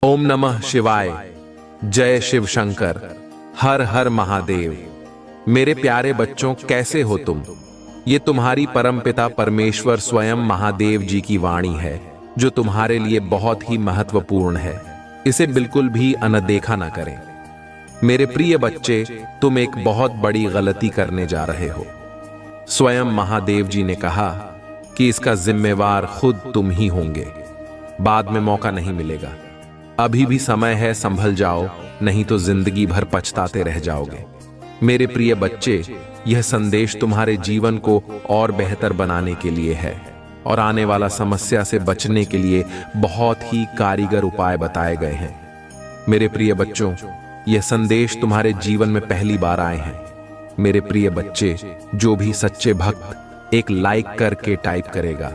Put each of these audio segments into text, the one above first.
ओम नमः शिवाय। जय शिव शंकर। हर हर महादेव। मेरे प्यारे बच्चों, कैसे हो तुम? ये तुम्हारी परमपिता परमेश्वर स्वयं महादेव जी की वाणी है, जो तुम्हारे लिए बहुत ही महत्वपूर्ण है। इसे बिल्कुल भी अनदेखा ना करें। मेरे प्रिय बच्चे, तुम एक बहुत बड़ी गलती करने जा रहे हो। स्वयं महादेव जी ने कहा कि इसका जिम्मेवार खुद तुम ही होंगे। बाद में मौका नहीं मिलेगा। अभी भी समय है, संभल जाओ, नहीं तो जिंदगी भर पछताते रह जाओगे। मेरे प्रिय बच्चे, यह संदेश तुम्हारे जीवन को और बेहतर बनाने के लिए है और आने वाला समस्या से बचने के लिए बहुत ही कारीगर उपाय बताए गए हैं। मेरे प्रिय बच्चों, यह संदेश तुम्हारे जीवन में पहली बार आए हैं। मेरे प्रिय बच्चे, जो भी सच्चे भक्त एक लाइक करके टाइप करेगा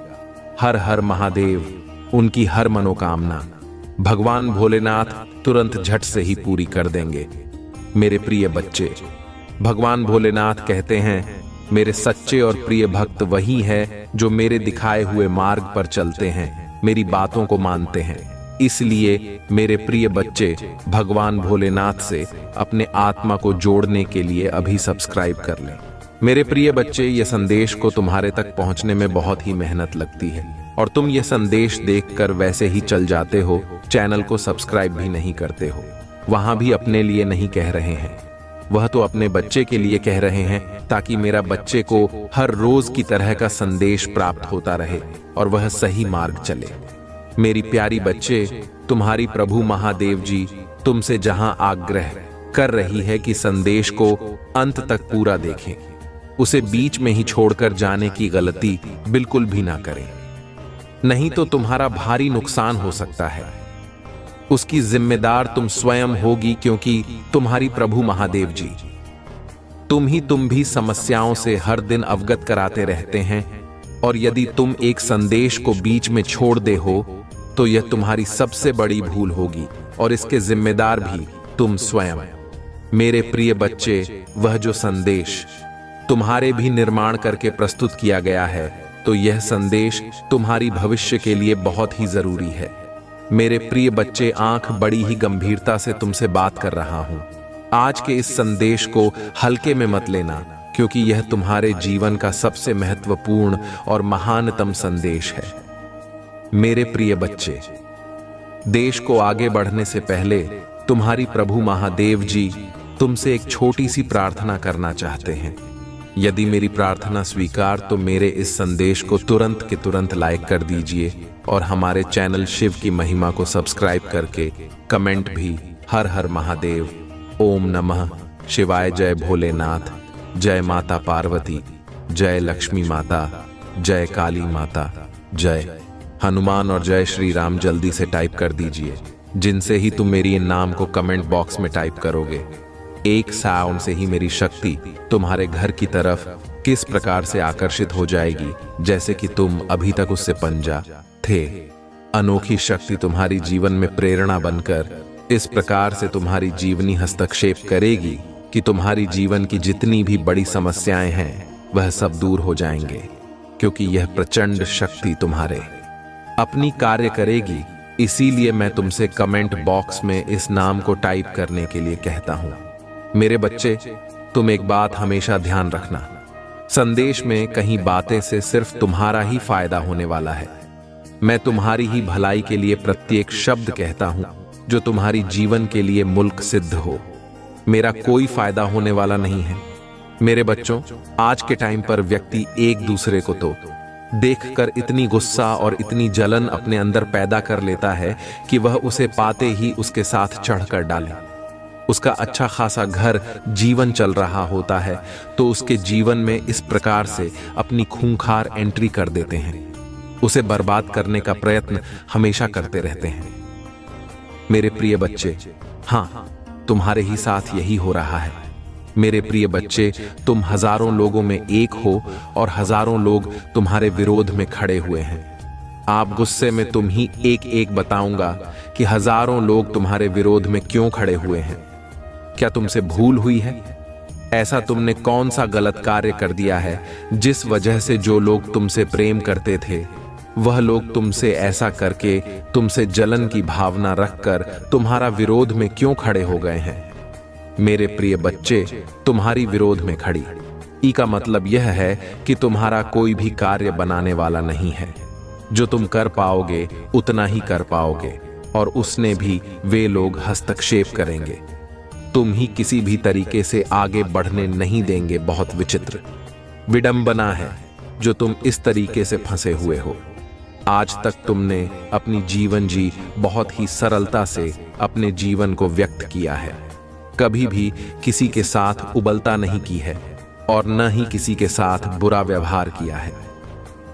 हर हर महादेव, उनकी हर मनोकामना भगवान भोलेनाथ तुरंत झट से ही पूरी कर देंगे। मेरे प्रिय बच्चे, भगवान भोलेनाथ कहते हैं, मेरे सच्चे और प्रिय भक्त वही है जो मेरे दिखाए हुए मार्ग पर चलते हैं, मेरी बातों को मानते हैं। इसलिए मेरे प्रिय बच्चे, भगवान भोलेनाथ से अपने आत्मा को जोड़ने के लिए अभी सब्सक्राइब कर लें। मेरे प्रिय बच्चे, यह संदेश को तुम्हारे तक पहुंचने में बहुत ही मेहनत लगती है और तुम यह संदेश देखकर वैसे ही चल जाते हो, चैनल को सब्सक्राइब भी नहीं करते हो। वहां भी अपने लिए नहीं कह रहे हैं, वह तो अपने बच्चे के लिए कह रहे हैं, ताकि मेरा बच्चे को हर रोज की तरह का संदेश प्राप्त होता रहे और वह सही मार्ग चले। मेरी प्यारी बच्चे, तुम्हारी प्रभु महादेव जी तुमसे जहां आग्रह कर रही है कि संदेश को अंत तक पूरा देखें, उसे बीच में ही छोड़कर जाने की गलती बिल्कुल भी ना करें, नहीं तो तुम्हारा भारी नुकसान हो सकता है। उसकी जिम्मेदार तुम स्वयं होगी, क्योंकि तुम्हारी प्रभु महादेव जी तुम भी समस्याओं से हर दिन अवगत कराते रहते हैं, और यदि तुम एक संदेश को बीच में छोड़ दे हो तो यह तुम्हारी सबसे बड़ी भूल होगी और इसके जिम्मेदार भी तुम स्वयं। मेरे प्रिय बच्चे, वह जो संदेश तुम्हारे भी निर्माण करके प्रस्तुत किया गया है, तो यह संदेश तुम्हारी भविष्य के लिए बहुत ही जरूरी है। मेरे प्रिय बच्चे, आंख बड़ी ही गंभीरता से तुमसे बात कर रहा हूं। आज के इस संदेश को हल्के में मत लेना, क्योंकि यह तुम्हारे जीवन का सबसे महत्वपूर्ण और महानतम संदेश है। मेरे प्रिय बच्चे, देश को आगे बढ़ने से पहले तुम्हारी प्रभु महादेव जी तुमसे एक छोटी सी प्रार्थना करना चाहते हैं। यदि मेरी प्रार्थना स्वीकार, तो मेरे इस संदेश को तुरंत के तुरंत लाइक कर दीजिए और हमारे चैनल शिव की महिमा को सब्सक्राइब करके कमेंट भी हर हर महादेव, ओम नमः शिवाय, जय भोलेनाथ, जय माता पार्वती, जय लक्ष्मी माता, जय काली माता, जय हनुमान और जय श्री राम जल्दी से टाइप कर दीजिए। जिनसे ही तुम मेरी इन नाम को कमेंट बॉक्स में टाइप करोगे, एक साउंड से ही मेरी शक्ति तुम्हारे घर की तरफ किस प्रकार से आकर्षित हो जाएगी, जैसे कि तुम अभी तक उससे पंजा थे। अनोखी शक्ति तुम्हारी जीवन में प्रेरणा बनकर इस प्रकार से तुम्हारी जीवनी हस्तक्षेप करेगी कि तुम्हारी जीवन की जितनी भी बड़ी समस्याएं हैं वह सब दूर हो जाएंगे, क्योंकि यह प्रचंड शक्ति तुम्हारे अपनी कार्य करेगी। इसीलिए मैं तुमसे कमेंट बॉक्स में इस नाम को टाइप करने के लिए कहता हूं। मेरे बच्चे, तुम एक बात हमेशा ध्यान रखना, संदेश में कहीं बातें से सिर्फ तुम्हारा ही फायदा होने वाला है। मैं तुम्हारी ही भलाई के लिए प्रत्येक शब्द कहता हूं जो तुम्हारी जीवन के लिए मुल्क सिद्ध हो। मेरा कोई फायदा होने वाला नहीं है। मेरे बच्चों, आज के टाइम पर व्यक्ति एक दूसरे को तो देखकर इतनी गुस्सा और इतनी जलन अपने अंदर पैदा कर लेता है कि वह उसे पाते ही उसके साथ चढ़कर डाले। उसका अच्छा खासा घर जीवन चल रहा होता है तो उसके जीवन में इस प्रकार से अपनी खूंखार एंट्री कर देते हैं, उसे बर्बाद करने का प्रयत्न हमेशा करते रहते हैं। मेरे प्रिय बच्चे, हाँ, तुम्हारे ही साथ यही हो रहा है। मेरे प्रिय बच्चे, तुम हजारों लोगों में एक हो और हजारों लोग तुम्हारे विरोध में खड़े हुए हैं। आप गुस्से में तुम ही एक एक बताऊंगा कि हजारों लोग तुम्हारे विरोध में क्यों खड़े हुए हैं। क्या तुमसे भूल हुई है? ऐसा तुमने कौन सा गलत कार्य कर दिया है जिस वजह से जो लोग तुमसे प्रेम करते थे वह लोग तुमसे ऐसा करके तुमसे जलन की भावना रखकर तुम्हारा विरोध में क्यों खड़े हो गए हैं? मेरे प्रिय बच्चे, तुम्हारी विरोध में खड़ी ई का मतलब यह है कि तुम्हारा कोई भी कार्य बनाने वाला नहीं है। जो तुम कर पाओगे उतना ही कर पाओगे, और उसने भी वे लोग हस्तक्षेप करेंगे। तुम ही किसी भी तरीके से आगे बढ़ने नहीं देंगे। बहुत विचित्र विडंबना है जो तुम इस तरीके से फंसे हुए हो। आज तक तुमने अपनी जीवन जी बहुत ही सरलता से अपने जीवन को व्यक्त किया है। कभी भी किसी के साथ उबलता नहीं की है और न ही किसी के साथ बुरा व्यवहार किया है।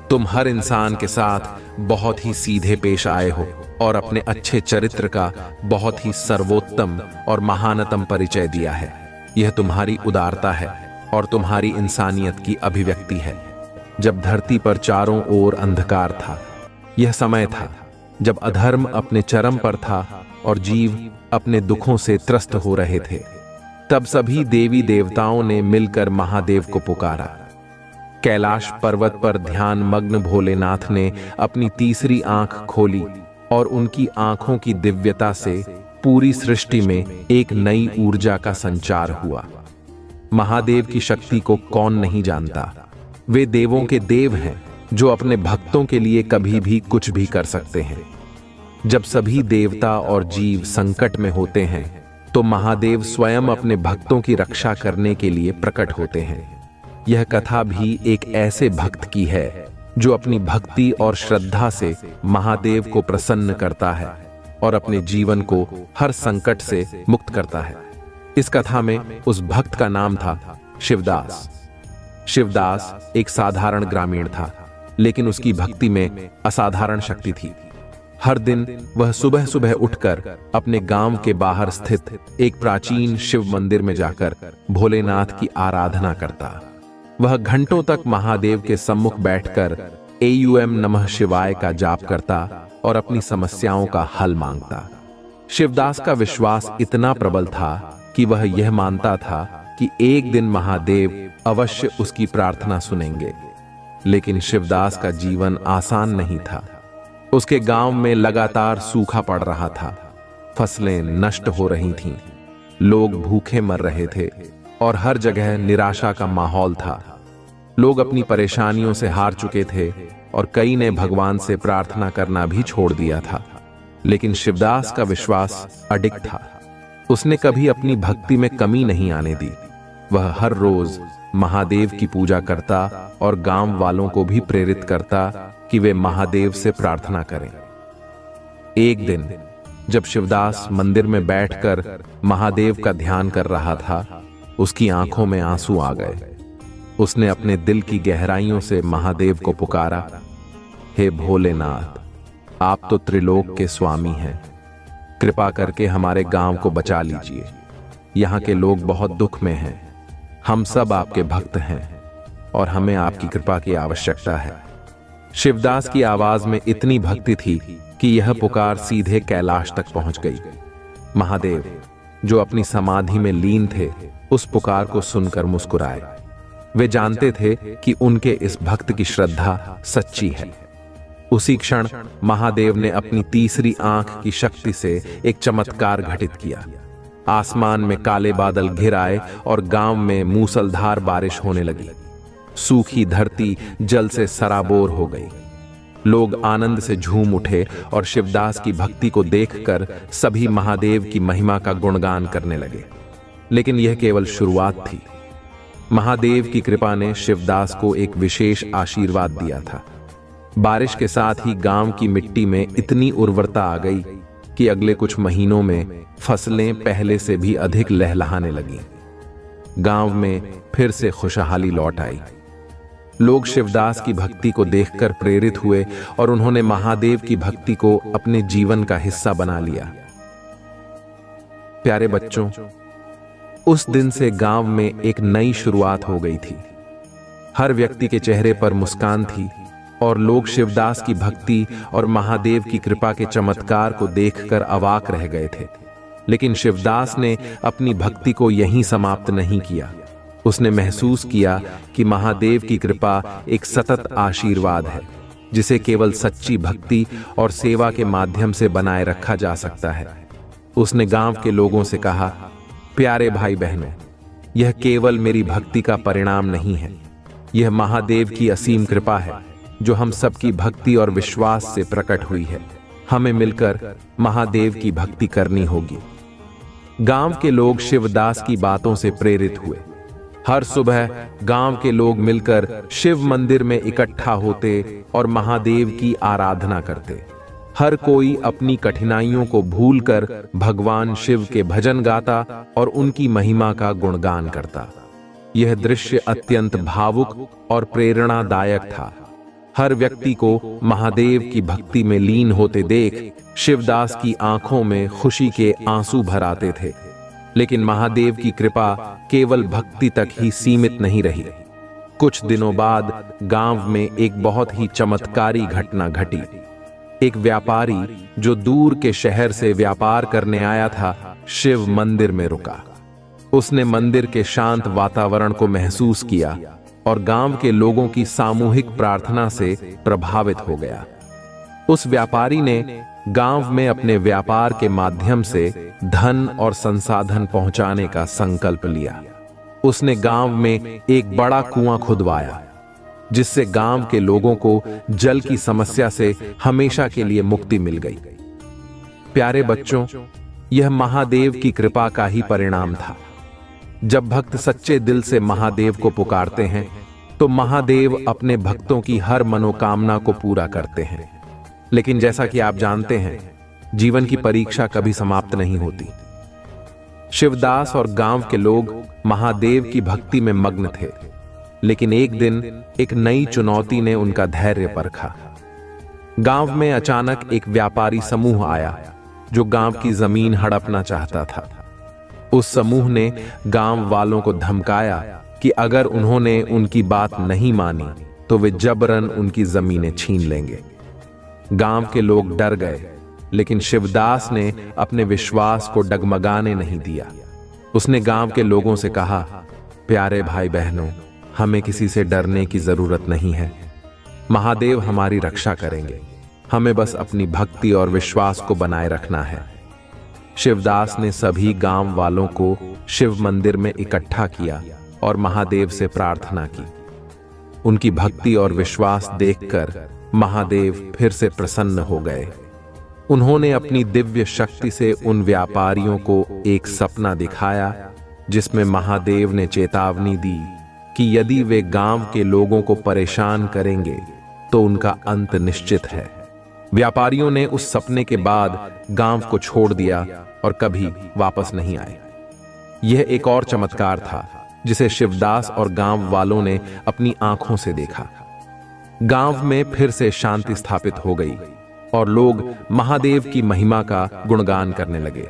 तुम हर इंसान के साथ बहुत ही सीधे पेश आए हो और अपने अच्छे चरित्र का बहुत ही सर्वोत्तम और महानतम परिचय दिया है। यह तुम्हारी उदारता है और तुम्हारी इंसानियत की अभिव्यक्ति है। जब धरती पर चारों ओर अंधकार था, यह समय था जब अधर्म अपने चरम पर था और जीव अपने दुखों से त्रस्त हो रहे थे। तब सभी देवी देवताओं ने मिलकर महादेव को पुकारा। कैलाश पर्वत पर ध्यान मग्न भोलेनाथ ने अपनी तीसरी आंख खोली और उनकी आंखों की दिव्यता से पूरी सृष्टि में एक नई ऊर्जा का संचार हुआ। महादेव की शक्ति को कौन नहीं जानता। वे देवों के देव हैं जो अपने भक्तों के लिए कभी भी कुछ भी कर सकते हैं। जब सभी देवता और जीव संकट में होते हैं तो महादेव स्वयं अपने भक्तों की रक्षा करने के लिए प्रकट होते हैं। यह कथा भी एक ऐसे भक्त की है जो अपनी भक्ति और श्रद्धा से महादेव को प्रसन्न करता है और अपने जीवन को हर संकट से मुक्त करता है। इस कथा में उस भक्त का नाम था शिवदास। शिवदास एक साधारण ग्रामीण था, लेकिन उसकी भक्ति में असाधारण शक्ति थी। हर दिन वह सुबह सुबह उठकर अपने गांव के बाहर स्थित एक प्राचीन शिव मंदिर में जाकर भोलेनाथ की आराधना करता। वह घंटों तक महादेव के सम्मुख बैठकर एयूएम नमः शिवाय का जाप करता और अपनी समस्याओं का हल मांगता। शिवदास का विश्वास इतना प्रबल था कि वह यह मानता था कि एक दिन महादेव अवश्य उसकी प्रार्थना सुनेंगे। लेकिन शिवदास का जीवन आसान नहीं था। उसके गांव में लगातार सूखा पड़ रहा था, फसलें नष्ट हो रही थीं, लोग भूखे मर रहे थे और हर जगह निराशा का माहौल था। लोग अपनी परेशानियों से हार चुके थे और कई ने भगवान से प्रार्थना करना भी छोड़ दिया था। लेकिन शिवदास का विश्वास अडिग था। उसने कभी अपनी भक्ति में कमी नहीं आने दी। वह हर रोज महादेव की पूजा करता और गांव वालों को भी प्रेरित करता कि वे महादेव से प्रार्थना करें। एक दिन जब शिवदास मंदिर में बैठकर महादेव का ध्यान कर रहा था, उसकी आंखों में आंसू आ गए। उसने अपने दिल की गहराइयों से महादेव को पुकारा, हे भोलेनाथ, आप तो त्रिलोक के स्वामी हैं। कृपा करके हमारे गांव को बचा लीजिए। यहाँ के लोग बहुत दुख में हैं। हम सब आपके भक्त हैं और हमें आपकी कृपा की आवश्यकता है। शिवदास की आवाज में इतनी भक्ति थी कि यह पुकार सीधे कैलाश तक पहुंच गई। महादेव, जो अपनी समाधि में लीन थे, उस पुकार को सुनकर मुस्कुराए। वे जानते थे कि उनके इस भक्त की श्रद्धा सच्ची है। उसी क्षण महादेव ने अपनी तीसरी आंख की शक्ति से एक चमत्कार घटित किया। आसमान में काले बादल घिर आए और गांव में मूसलधार बारिश होने लगी। सूखी धरती जल से सराबोर हो गई। लोग आनंद से झूम उठे और शिवदास की भक्ति को देखकर सभी महादेव की महिमा का गुणगान करने लगे। लेकिन यह केवल शुरुआत थी। महादेव की कृपा ने शिवदास को एक विशेष आशीर्वाद दिया था। बारिश के साथ ही गांव की मिट्टी में इतनी उर्वरता आ गई कि अगले कुछ महीनों में फसलें पहले से भी अधिक लहलहाने लगीं। गांव में फिर से खुशहाली लौट आई। लोग शिवदास की भक्ति को देखकर प्रेरित हुए और उन्होंने महादेव की भक्ति को अपने जीवन का हिस्सा बना लिया। प्यारे बच्चों, उस दिन से गांव में एक नई शुरुआत हो गई थी। हर व्यक्ति के चेहरे पर मुस्कान थी और लोग शिवदास की भक्ति और महादेव की कृपा के चमत्कार को देखकर अवाक रह गए थे। लेकिन शिवदास ने अपनी भक्ति को यहीं समाप्त नहीं किया। उसने महसूस किया कि महादेव की कृपा एक सतत आशीर्वाद है जिसे केवल सच्ची भक्ति और सेवा के माध्यम से बनाए रखा जा सकता है। उसने गांव के लोगों से कहा, प्यारे भाई बहनों, यह केवल मेरी भक्ति का परिणाम नहीं है, यह महादेव की असीम कृपा है जो हम सबकी भक्ति और विश्वास से प्रकट हुई है। हमें मिलकर महादेव की भक्ति करनी होगी। गांव के लोग शिवदास की बातों से प्रेरित हुए। हर सुबह गांव के लोग मिलकर शिव मंदिर में इकट्ठा होते और महादेव की आराधना करते। हर कोई अपनी कठिनाइयों को भूलकर भगवान शिव के भजन गाता और उनकी महिमा का गुणगान करता। यह दृश्य अत्यंत भावुक और प्रेरणादायक था। हर व्यक्ति को महादेव की भक्ति में लीन होते देख शिवदास की आंखों में खुशी के आंसू भर आते थे। लेकिन महादेव की कृपा केवल भक्ति तक ही सीमित नहीं रही। कुछ दिनों बाद गांव में एक बहुत ही चमत्कारी घटना घटी। एक व्यापारी जो दूर के शहर से व्यापार करने आया था, शिव मंदिर में रुका। उसने मंदिर के शांत वातावरण को महसूस किया और गांव के लोगों की सामूहिक प्रार्थना से प्रभावित हो गया। उस व्यापारी ने गांव में अपने व्यापार के माध्यम से धन और संसाधन पहुंचाने का संकल्प लिया। उसने गांव में एक बड़ा कुआं खुदवाया, जिससे गांव के लोगों को जल की समस्या से हमेशा के लिए मुक्ति मिल गई। प्यारे बच्चों, यह महादेव की कृपा का ही परिणाम था। जब भक्त सच्चे दिल से महादेव को पुकारते हैं तो महादेव अपने भक्तों की हर मनोकामना को पूरा करते हैं। लेकिन जैसा कि आप जानते हैं, जीवन की परीक्षा कभी समाप्त नहीं होती। शिवदास और गांव के लोग महादेव की भक्ति में मग्न थे, लेकिन एक दिन एक नई चुनौती ने उनका धैर्य परखा। गांव में अचानक एक व्यापारी समूह आया जो गांव की जमीन हड़पना चाहता था। उस समूह ने गांव वालों को धमकाया कि अगर उन्होंने उनकी बात नहीं मानी तो वे जबरन उनकी जमीनें छीन लेंगे। गांव के लोग डर गए, लेकिन शिवदास ने अपने विश्वास को डगमगाने नहीं दिया। उसने गांव के लोगों से कहा, प्यारे भाई बहनों, हमें किसी से डरने की जरूरत नहीं है। महादेव हमारी रक्षा करेंगे। हमें बस अपनी भक्ति और विश्वास को बनाए रखना है। शिवदास ने सभी गांव वालों को शिव मंदिर में इकट्ठा किया और महादेव से प्रार्थना की। उनकी भक्ति और विश्वास देखकर महादेव फिर से प्रसन्न हो गए। उन्होंने अपनी दिव्य शक्ति से उन व्यापारियों को एक सपना दिखाया, जिसमें महादेव ने चेतावनी दी कि यदि वे गांव के लोगों को परेशान करेंगे तो उनका अंत निश्चित है। व्यापारियों ने उस सपने के बाद गांव को छोड़ दिया और कभी वापस नहीं आए। यह एक और चमत्कार था जिसे शिवदास और गांव वालों ने अपनी आंखों से देखा। गांव में फिर से शांति स्थापित हो गई और लोग महादेव की महिमा का गुणगान करने लगे।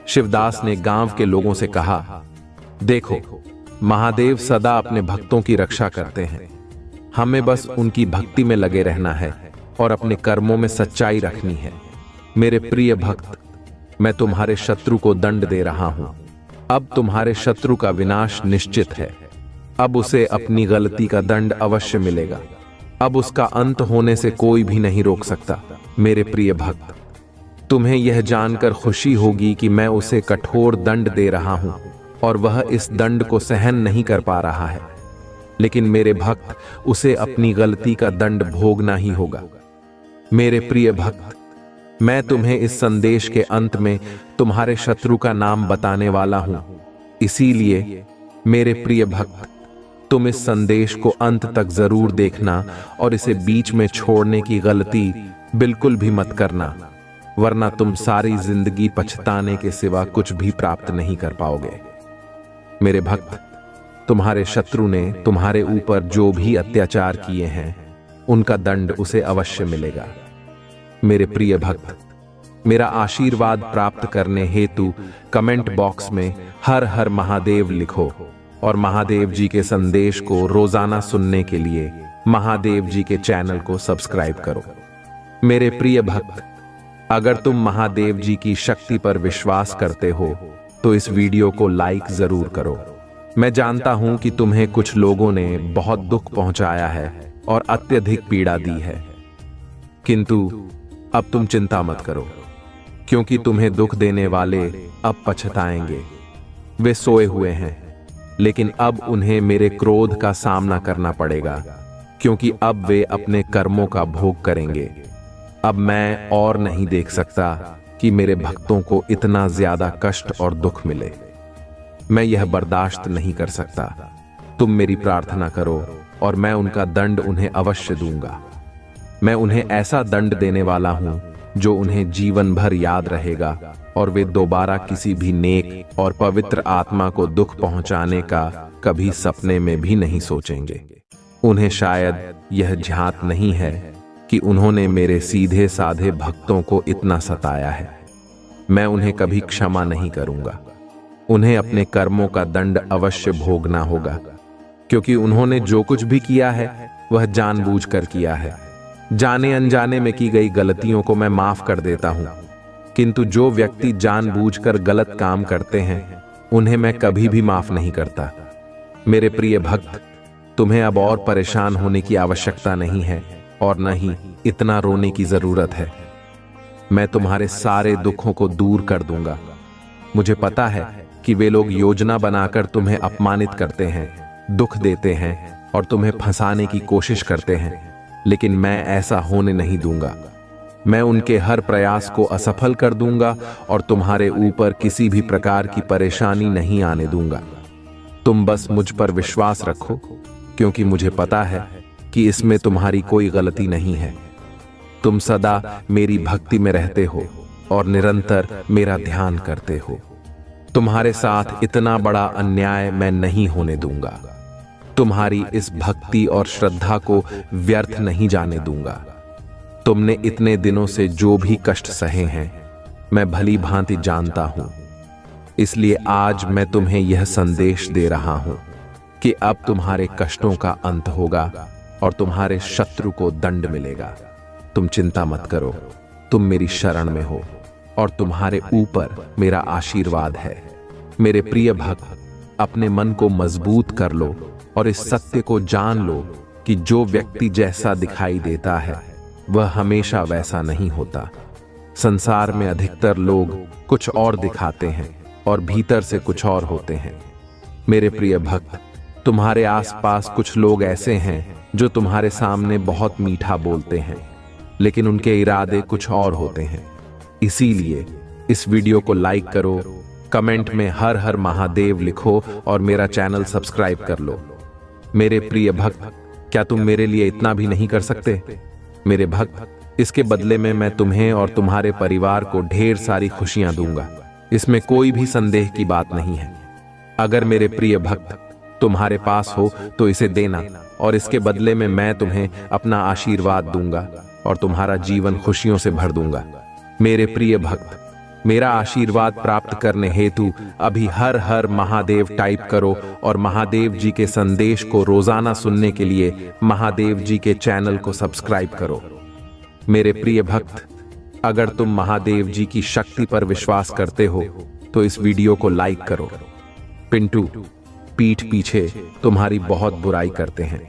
शिवदास ने गांव के लोगों से कहा, देखो, महादेव सदा अपने भक्तों की रक्षा करते हैं। हमें बस उनकी भक्ति में लगे रहना है और अपने कर्मों में सच्चाई रखनी है। मेरे प्रिय भक्त, मैं तुम्हारे शत्रु को दंड दे रहा हूं। अब तुम्हारे शत्रु का विनाश निश्चित है। अब उसे अपनी गलती का दंड अवश्य मिलेगा। अब उसका अंत होने से कोई भी नहीं रोक सकता। मेरे प्रिय भक्त, तुम्हें यह जानकर खुशी होगी कि मैं उसे कठोर दंड दे रहा हूं और वह इस दंड को सहन नहीं कर पा रहा है। लेकिन मेरे भक्त, उसे अपनी गलती का दंड भोगना ही होगा। मेरे प्रिय भक्त, मैं तुम्हें इस संदेश के अंत में तुम्हारे शत्रु का नाम बताने वाला हूं। इसीलिए मेरे प्रिय भक्त, तुम इस संदेश को अंत तक जरूर देखना और इसे बीच में छोड़ने की गलती बिल्कुल भी मत करना, वरना तुम सारी जिंदगी पछताने के सिवा कुछ भी प्राप्त नहीं कर पाओगे। मेरे भक्त, तुम्हारे शत्रु ने तुम्हारे ऊपर जो भी अत्याचार किए हैं, उनका दंड उसे अवश्य मिलेगा। मेरे प्रिय भक्त, मेरा आशीर्वाद प्राप्त करने हेतु कमेंट बॉक्स में हर हर महादेव लिखो और महादेव जी के संदेश को रोजाना सुनने के लिए महादेव जी के चैनल को सब्सक्राइब करो। मेरे प्रिय भक्त, अगर तुम महादेव जी की शक्ति पर विश्वास करते हो तो इस वीडियो को लाइक जरूर करो। मैं जानता हूं कि तुम्हें कुछ लोगों ने बहुत दुख पहुंचाया है और अत्यधिक पीड़ा दी है, किंतु अब तुम चिंता मत करो, क्योंकि तुम्हें दुख देने वाले अब पछताएंगे। वे सोए हुए हैं, लेकिन अब उन्हें मेरे क्रोध का सामना करना पड़ेगा, क्योंकि अब वे अपने कर्मों का भोग करेंगे। अब मैं और नहीं देख सकता कि मेरे भक्तों को इतना ज्यादा कष्ट और दुख मिले। मैं यह बर्दाश्त नहीं कर सकता। तुम मेरी प्रार्थना करो और मैं उनका दंड उन्हें अवश्य दूंगा। मैं उन्हें ऐसा दंड देने वाला हूं जो उन्हें जीवन भर याद रहेगा और वे दोबारा किसी भी नेक और पवित्र आत्मा को दुख पहुंचाने का कभी सपने में भी नहीं सोचेंगे। उन्हें शायद यह ध्यात नहीं है कि उन्होंने मेरे सीधे साधे भक्तों को इतना सताया है। मैं उन्हें कभी क्षमा नहीं करूंगा। उन्हें अपने कर्मों का दंड अवश्य भोगना होगा, क्योंकि उन्होंने जो कुछ भी किया है वह जानबूझकर किया है। जाने अनजाने में की गई गलतियों को मैं माफ कर देता हूं, किंतु जो व्यक्ति जानबूझकर गलत काम करते हैं उन्हें मैं कभी भी माफ नहीं करता। मेरे प्रिय भक्त, तुम्हें अब और परेशान होने की आवश्यकता नहीं है और न ही इतना रोने की जरूरत है। मैं तुम्हारे सारे दुखों को दूर कर दूंगा। मुझे पता है कि वे लोग योजना बनाकर तुम्हें अपमानित करते हैं, दुख देते हैं और तुम्हें फंसाने की कोशिश करते हैं, लेकिन मैं ऐसा होने नहीं दूंगा। मैं उनके हर प्रयास को असफल कर दूंगा और तुम्हारे ऊपर किसी भी प्रकार की परेशानी नहीं आने दूंगा। तुम बस मुझ पर विश्वास रखो, क्योंकि मुझे पता है कि इसमें तुम्हारी कोई गलती नहीं है। तुम सदा मेरी भक्ति में रहते हो और निरंतर मेरा ध्यान करते हो। तुम्हारे साथ इतना बड़ा अन्याय मैं नहीं होने दूंगा। तुम्हारी इस भक्ति और श्रद्धा को व्यर्थ नहीं जाने दूंगा। तुमने इतने दिनों से जो भी कष्ट सहे हैं मैं भली भांति जानता हूं, इसलिए आज मैं तुम्हें यह संदेश दे रहा हूं कि अब तुम्हारे कष्टों का अंत होगा और तुम्हारे शत्रु को दंड मिलेगा। तुम चिंता मत करो, तुम मेरी शरण में हो और तुम्हारे ऊपर मेरा आशीर्वाद है। मेरे प्रिय भक्त, अपने मन को मजबूत कर लो और इस सत्य को जान लो कि जो व्यक्ति जैसा दिखाई देता है वह हमेशा वैसा नहीं होता। संसार में अधिकतर लोग कुछ और दिखाते हैं और भीतर से कुछ और होते हैं। मेरे प्रिय भक्त, तुम्हारे आसपास कुछ लोग ऐसे हैं जो तुम्हारे सामने बहुत मीठा बोलते हैं, लेकिन उनके इरादे कुछ और होते हैं। इसीलिए इस वीडियो को लाइक करो, कमेंट में हर हर महादेव लिखो और मेरा चैनल सब्सक्राइब कर लो। मेरे प्रिय भक्त, क्या तुम मेरे लिए इतना भी नहीं कर सकते? मेरे भक्त, इसके बदले में मैं तुम्हें और तुम्हारे परिवार को ढेर सारी खुशियां दूंगा। इसमें कोई भी संदेह की बात नहीं है। अगर मेरे प्रिय भक्त तुम्हारे पास हो तो इसे देना और इसके बदले में मैं तुम्हें अपना आशीर्वाद दूंगा और तुम्हारा जीवन खुशियों से भर दूंगा। मेरे प्रिय भक्त, मेरा आशीर्वाद प्राप्त करने हेतु अभी हर हर महादेव टाइप करो और महादेव जी के संदेश को रोजाना सुनने के लिए महादेव जी के चैनल को सब्सक्राइब करो। मेरे प्रिय भक्त, अगर तुम महादेव जी की शक्ति पर विश्वास करते हो तो इस वीडियो को लाइक करो। पिंटू पीठ पीछे तुम्हारी बहुत बुराई करते हैं।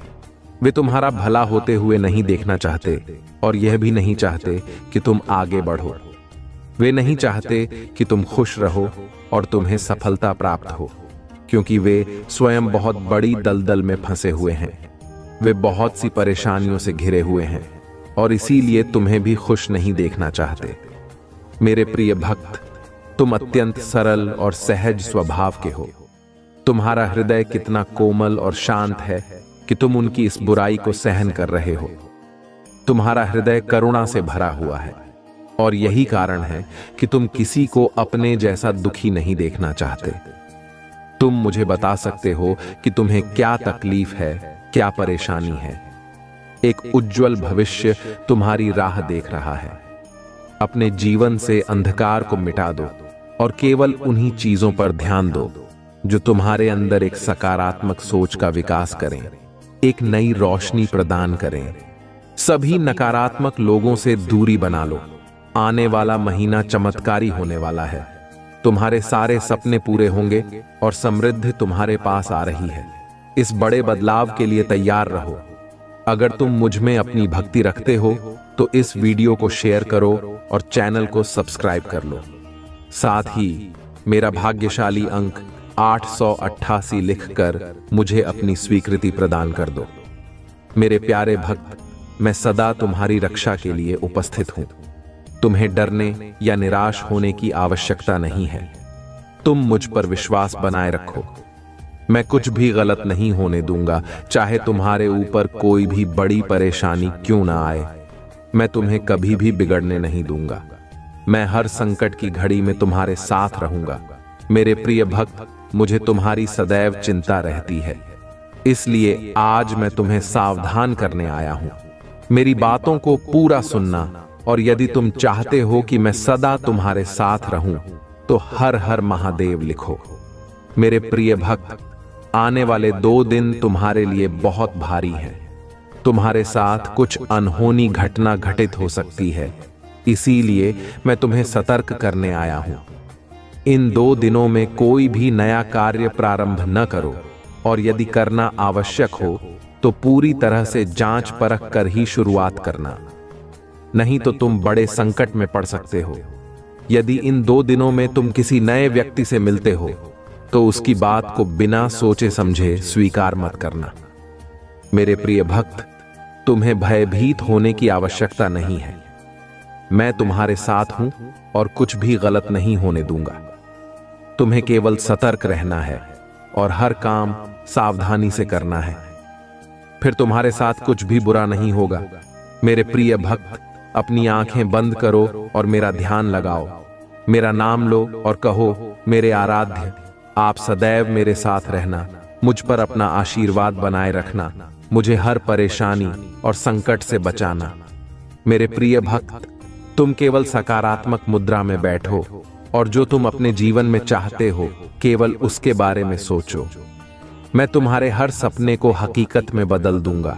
वे तुम्हारा भला होते हुए नहीं देखना चाहते और यह भी नहीं चाहते कि तुम आगे बढ़ो। वे नहीं चाहते कि तुम खुश रहो और तुम्हें सफलता प्राप्त हो, क्योंकि वे स्वयं बहुत बड़ी दलदल में फंसे हुए हैं। वे बहुत सी परेशानियों से घिरे हुए हैं और इसीलिए तुम्हें भी खुश नहीं देखना चाहते। मेरे प्रिय भक्त, तुम अत्यंत सरल और सहज स्वभाव के हो। तुम्हारा हृदय कितना कोमल और शांत है कि तुम उनकी इस बुराई को सहन कर रहे हो। तुम्हारा हृदय करुणा से भरा हुआ है और यही कारण है कि तुम किसी को अपने जैसा दुखी नहीं देखना चाहते। तुम मुझे बता सकते हो कि तुम्हें क्या तकलीफ है, क्या परेशानी है। एक उज्जवल भविष्य तुम्हारी राह देख रहा है। अपने जीवन से अंधकार को मिटा दो और केवल उन्हीं चीजों पर ध्यान दो जो तुम्हारे अंदर एक सकारात्मक सोच का विकास करें, एक नई रोशनी प्रदान करें। सभी नकारात्मक लोगों से दूरी बना लो। आने वाला महीना चमत्कारी होने वाला है। तुम्हारे सारे सपने पूरे होंगे और समृद्धि तुम्हारे पास आ रही है। इस बड़े बदलाव के लिए तैयार रहो। अगर तुम मुझ में अपनी भक्ति रखते हो तो इस वीडियो को शेयर करो और चैनल को सब्सक्राइब कर लो। साथ ही मेरा भाग्यशाली अंक 888 लिखकर मुझे अपनी स्वीकृति प्रदान कर दो। मेरे प्यारे भक्त, मैं सदा तुम्हारी रक्षा के लिए उपस्थित हूं। तुम्हें डरने या निराश होने की आवश्यकता नहीं है। तुम मुझ पर विश्वास बनाए रखो। मैं कुछ भी गलत नहीं होने दूंगा, चाहे तुम्हारे ऊपर कोई भी बड़ी परेशानी क्यों ना आए। मैं तुम्हें कभी भी बिगड़ने नहीं दूंगा। मैं हर संकट की घड़ी में तुम्हारे साथ रहूंगा। मेरे प्रिय भक्त, मुझे तुम्हारी सदैव चिंता रहती है, इसलिए आज मैं तुम्हें सावधान करने आया हूं। मेरी बातों को पूरा सुनना, और यदि तुम चाहते हो कि मैं सदा तुम्हारे साथ रहूं तो हर हर महादेव लिखो। मेरे प्रिय भक्त, आने वाले 2 दिन तुम्हारे लिए बहुत भारी हैं। तुम्हारे साथ कुछ अनहोनी घटना घटित हो सकती है, इसीलिए मैं तुम्हें सतर्क करने आया हूं। इन 2 दिनों में कोई भी नया कार्य प्रारंभ न करो, और यदि करना आवश्यक हो तो पूरी तरह से जांच परख कर ही शुरुआत करना, नहीं तो तुम बड़े संकट में पड़ सकते हो। यदि इन 2 दिनों में तुम किसी नए व्यक्ति से मिलते हो तो उसकी बात को बिना सोचे समझे स्वीकार मत करना। मेरे प्रिय भक्त, तुम्हें भयभीत होने की आवश्यकता नहीं है। मैं तुम्हारे साथ हूं और कुछ भी गलत नहीं होने दूंगा। तुम्हें केवल सतर्क रहना है और हर काम सावधानी से करना है, फिर तुम्हारे साथ कुछ भी बुरा नहीं होगा। मेरे प्रिय भक्त, अपनी आंखें बंद करो और मेरा ध्यान लगाओ। मेरा नाम लो और कहो, मेरे आराध्य, आप सदैव मेरे साथ रहना, मुझ पर अपना आशीर्वाद बनाए रखना, मुझे हर परेशानी और संकट से बचाना। मेरे प्रिय भक्त, तुम केवल सकारात्मक मुद्रा में बैठो और जो तुम अपने जीवन में चाहते हो केवल उसके बारे में सोचो। मैं तुम्हारे हर सपने को हकीकत में बदल दूंगा।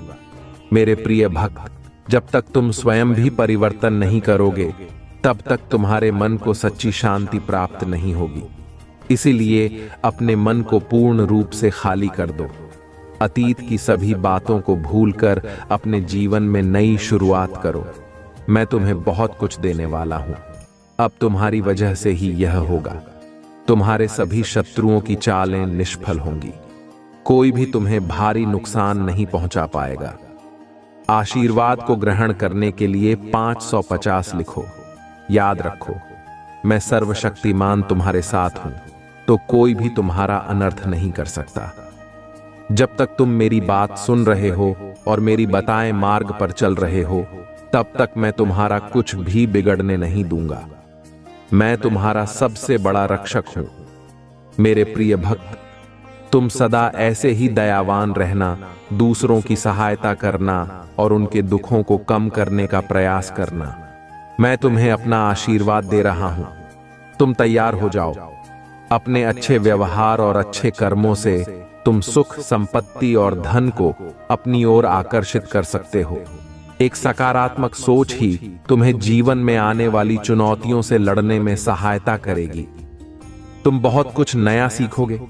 मेरे प्रिय भक्त, जब तक तुम स्वयं भी परिवर्तन नहीं करोगे तब तक तुम्हारे मन को सच्ची शांति प्राप्त नहीं होगी। इसीलिए अपने मन को पूर्ण रूप से खाली कर दो। अतीत की सभी बातों को भूलकर अपने जीवन में नई शुरुआत करो। मैं तुम्हें बहुत कुछ देने वाला हूं। अब तुम्हारी वजह से ही यह होगा। तुम्हारे सभी शत्रुओं की चालें निष्फल होंगी। कोई भी तुम्हें भारी नुकसान नहीं पहुंचा पाएगा। आशीर्वाद को ग्रहण करने के लिए 550 लिखो। याद रखो, मैं सर्वशक्तिमान तुम्हारे साथ हूं, तो कोई भी तुम्हारा अनर्थ नहीं कर सकता। जब तक तुम मेरी बात सुन रहे हो और मेरी बताए मार्ग पर चल रहे हो, तब तक मैं तुम्हारा कुछ भी बिगड़ने नहीं दूंगा। मैं तुम्हारा सबसे बड़ा रक्षक हूं। मेरे प्रिय भक्त, तुम सदा ऐसे ही दयावान रहना, दूसरों की सहायता करना और उनके दुखों को कम करने का प्रयास करना। मैं तुम्हें अपना आशीर्वाद दे रहा हूं। तुम तैयार हो जाओ। अपने अच्छे व्यवहार और अच्छे कर्मों से तुम सुख, संपत्ति और धन को अपनी ओर आकर्षित कर सकते हो। एक सकारात्मक सोच ही तुम्हें जीवन में आने वाली चुनौतियों से लड़ने में सहायता करेगी। तुम बहुत कुछ नया सीखोगे।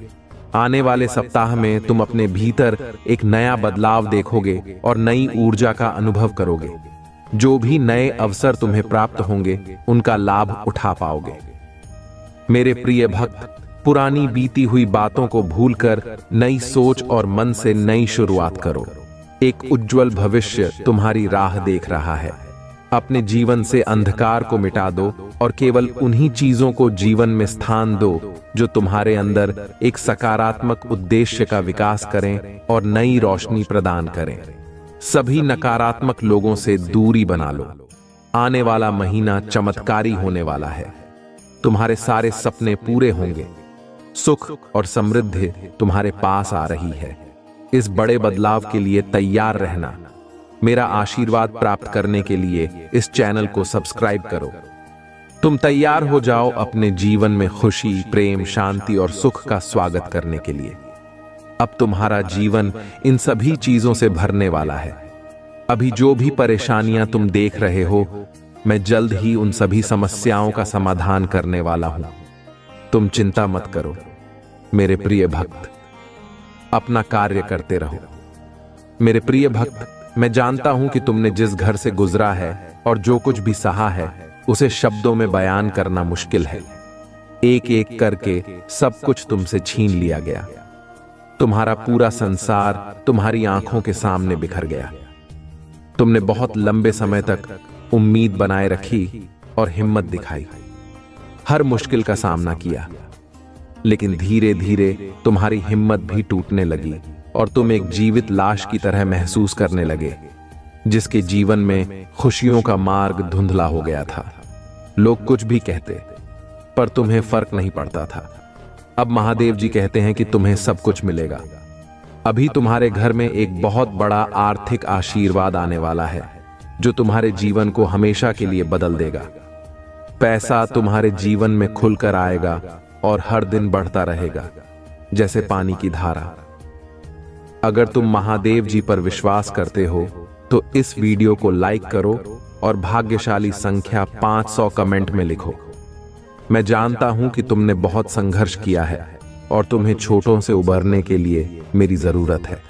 आने वाले सप्ताह में तुम अपने भीतर एक नया बदलाव देखोगे और नई ऊर्जा का अनुभव करोगे। जो भी नए अवसर तुम्हें प्राप्त होंगे उनका लाभ उठा पाओगे। मेरे प्रिय भक्त, पुरानी बीती हुई बातों को भूलकर नई सोच और मन से नई शुरुआत करो। एक उज्जवल भविष्य तुम्हारी राह देख रहा है। अपने जीवन से अंधकार को मिटा दो और केवल उन्हीं चीजों को जीवन में स्थान दो जो तुम्हारे अंदर एक सकारात्मक उद्देश्य का विकास करें और नई रोशनी प्रदान करें। सभी नकारात्मक लोगों से दूरी बना लो। आने वाला महीना चमत्कारी होने वाला है। तुम्हारे सारे सपने पूरे होंगे। सुख और समृद्धि तुम्हारे पास आ रही है। इस बड़े बदलाव के लिए तैयार रहना। मेरा आशीर्वाद प्राप्त करने के लिए इस चैनल को सब्सक्राइब करो। तुम तैयार हो जाओ अपने जीवन में खुशी, प्रेम, शांति और सुख का स्वागत करने के लिए। अब तुम्हारा जीवन इन सभी चीजों से भरने वाला है। अभी जो भी परेशानियां तुम देख रहे हो, मैं जल्द ही उन सभी समस्याओं का समाधान करने वाला हूं। तुम चिंता मत करो मेरे प्रिय भक्त, अपना कार्य करते रहो। मेरे प्रिय भक्त, मैं जानता हूं कि तुमने जिस घर से गुजरा है और जो कुछ भी सहा है उसे शब्दों में बयान करना मुश्किल है। एक एक करके सब कुछ तुमसे छीन लिया गया। तुम्हारा पूरा संसार तुम्हारी आंखों के सामने बिखर गया। तुमने बहुत लंबे समय तक उम्मीद बनाए रखी और हिम्मत दिखाई, हर मुश्किल का सामना किया, लेकिन धीरे धीरे तुम्हारी हिम्मत भी टूटने लगी और तुम एक जीवित लाश की तरह महसूस करने लगे, जिसके जीवन में खुशियों का मार्ग धुंधला हो गया था। लोग कुछ भी कहते, पर तुम्हें फर्क नहीं पड़ता था। अब महादेव जी कहते हैं कि तुम्हें सब कुछ मिलेगा। अभी तुम्हारे घर में एक बहुत बड़ा आर्थिक आशीर्वाद आने वाला है, जो तुम्हारे जीवन को हमेशा के लिए बदल देगा। पैसा तुम्हारे जीवन में खुलकर आएगा और हर दिन बढ़ता रहेगा, जैसे पानी की धारा। अगर तुम महादेव जी पर विश्वास करते हो तो इस वीडियो को लाइक करो और भाग्यशाली संख्या 500 कमेंट में लिखो। मैं जानता हूं कि तुमने बहुत संघर्ष किया है और तुम्हें छोटों से उबरने के लिए मेरी जरूरत है।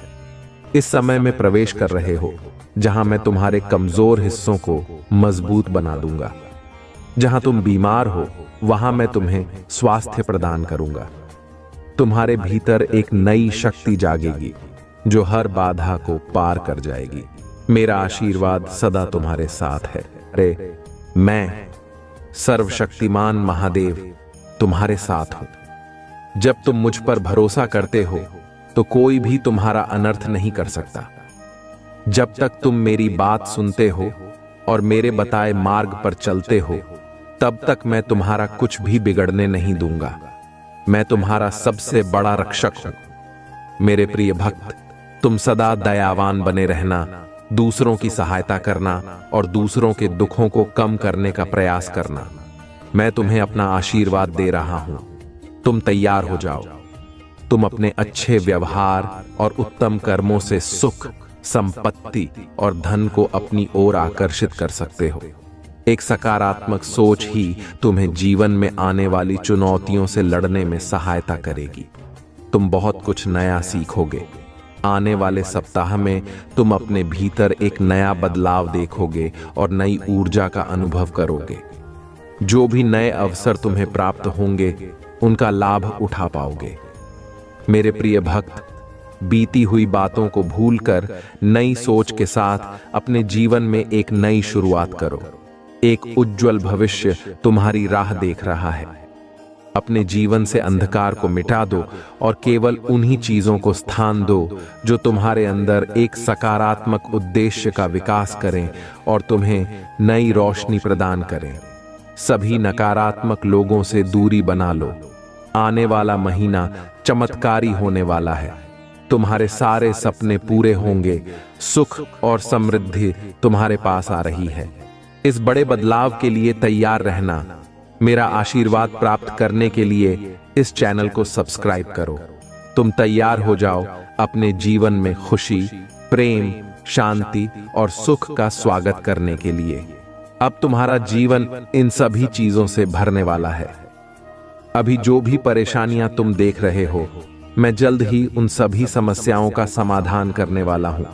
इस समय में प्रवेश कर रहे हो जहां मैं तुम्हारे कमजोर हिस्सों को मजबूत बना दूंगा। जहां तुम बीमार हो वहां मैं तुम्हें स्वास्थ्य प्रदान करूंगा। तुम्हारे भीतर एक नई शक्ति जागेगी जो हर बाधा को पार कर जाएगी। मेरा आशीर्वाद सदा तुम्हारे साथ है। अरे मैं सर्वशक्तिमान महादेव तुम्हारे साथ हूं। जब तुम मुझ पर भरोसा करते हो तो कोई भी तुम्हारा अनर्थ नहीं कर सकता। जब तक तुम मेरी बात सुनते हो और मेरे बताए मार्ग पर चलते हो, तब तक मैं तुम्हारा कुछ भी बिगड़ने नहीं दूंगा। मैं तुम्हारा सबसे बड़ा रक्षक हूं। मेरे प्रिय भक्त, तुम सदा दयावान बने रहना, दूसरों की सहायता करना और दूसरों के दुखों को कम करने का प्रयास करना। मैं तुम्हें अपना आशीर्वाद दे रहा हूं। तुम तैयार हो जाओ। तुम अपने अच्छे व्यवहार और उत्तम कर्मों से सुख, संपत्ति और धन को अपनी ओर आकर्षित कर सकते हो। एक सकारात्मक सोच ही तुम्हें जीवन में आने वाली चुनौतियों से लड़ने में सहायता करेगी। तुम बहुत कुछ नया सीखोगे। आने वाले सप्ताह में तुम अपने भीतर एक नया बदलाव देखोगे और नई ऊर्जा का अनुभव करोगे। जो भी नए अवसर तुम्हें प्राप्त होंगे उनका लाभ उठा पाओगे। मेरे प्रिय भक्त, बीती हुई बातों को भूलकर नई सोच के साथ अपने जीवन में एक नई शुरुआत करो। एक उज्जवल भविष्य तुम्हारी राह देख रहा है। अपने जीवन से अंधकार को मिटा दो और केवल उन्हीं चीजों को स्थान दो जो तुम्हारे अंदर एक सकारात्मक उद्देश्य का विकास करें और तुम्हें नई रोशनी प्रदान करें। सभी नकारात्मक लोगों से दूरी बना लो। आने वाला महीना चमत्कारी होने वाला है। तुम्हारे सारे सपने पूरे होंगे। सुख और समृद्धि तुम्हारे पास आ रही है। इस बड़े बदलाव के लिए तैयार रहना। मेरा आशीर्वाद प्राप्त करने के लिए इस चैनल को सब्सक्राइब करो। तुम तैयार हो जाओ अपने जीवन में खुशी, प्रेम, शांति और सुख का स्वागत करने के लिए। अब तुम्हारा जीवन इन सभी चीजों से भरने वाला है। अभी जो भी परेशानियां तुम देख रहे हो, मैं जल्द ही उन सभी समस्याओं का समाधान करने वाला हूं।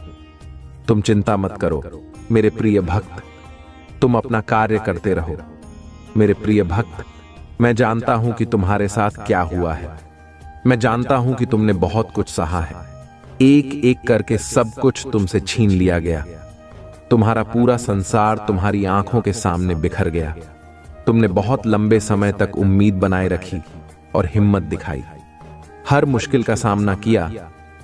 तुम चिंता मत करो मेरे प्रिय भक्त। तुम अपना कार्य करते रहो। मेरे प्रिय भक्त, मैं जानता हूं कि तुम्हारे साथ क्या हुआ है। मैं जानता हूं कि तुमने बहुत कुछ सहा है। एक एक करके सब कुछ तुमसे छीन लिया गया। तुम्हारा पूरा संसार तुम्हारी आंखों के सामने बिखर गया। तुमने बहुत लंबे समय तक उम्मीद बनाए रखी और हिम्मत दिखाई, हर मुश्किल का सामना किया,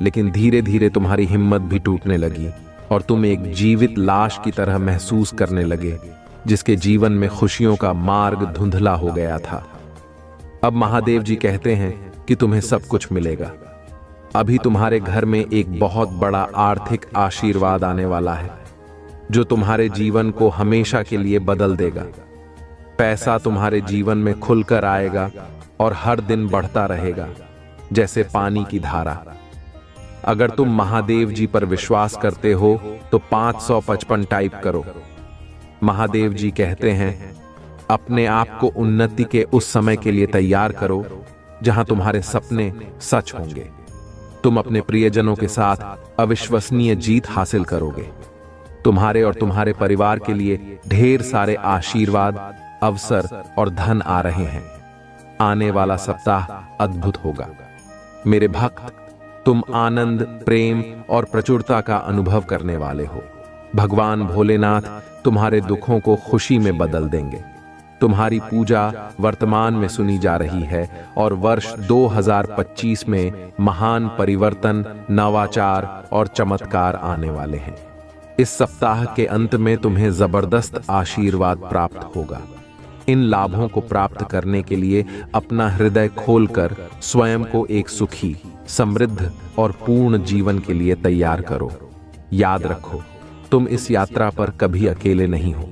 लेकिन धीरे धीरे तुम्हारी हिम्मत भी टूटने लगी और तुम एक जीवित लाश की तरह महसूस करने लगे, जिसके जीवन में खुशियों का मार्ग धुंधला हो गया था। अब महादेव जी कहते हैं कि तुम्हें सब कुछ मिलेगा। अभी तुम्हारे घर में एक बहुत बड़ा आर्थिक आशीर्वाद आने वाला है, जो तुम्हारे जीवन को हमेशा के लिए बदल देगा। पैसा तुम्हारे जीवन में खुलकर आएगा और हर दिन बढ़ता रहेगा, जैसे पानी की धारा। अगर तुम महादेव जी पर विश्वास करते हो तो 555 टाइप करो। महादेव जी कहते हैं, अपने आप को उन्नति के उस समय के लिए तैयार करो जहां तुम्हारे सपने सच होंगे। तुम अपने प्रियजनों के साथ अविश्वसनीय जीत हासिल करोगे। तुम्हारे और तुम्हारे परिवार के लिए ढेर सारे आशीर्वाद, अवसर और धन आ रहे हैं। आने वाला सप्ताह अद्भुत होगा। मेरे भक्त, तुम आनंद, प्रेम और प्रचुरता का अनुभव करने वाले हो। भगवान भोलेनाथ तुम्हारे दुखों को खुशी में बदल देंगे। तुम्हारी पूजा वर्तमान में सुनी जा रही है और वर्ष 2025 में महान परिवर्तन, नवाचार और चमत्कार आने वाले हैं। इस सप्ताह के अंत में तुम्हें जबरदस्त आशीर्वाद प्राप्त होगा। इन लाभों को प्राप्त करने के लिए अपना हृदय खोलकर स्वयं को एक सुखी, समृद्ध और पूर्ण जीवन के लिए तैयार करो। याद रखो, तुम इस यात्रा पर कभी अकेले नहीं हो।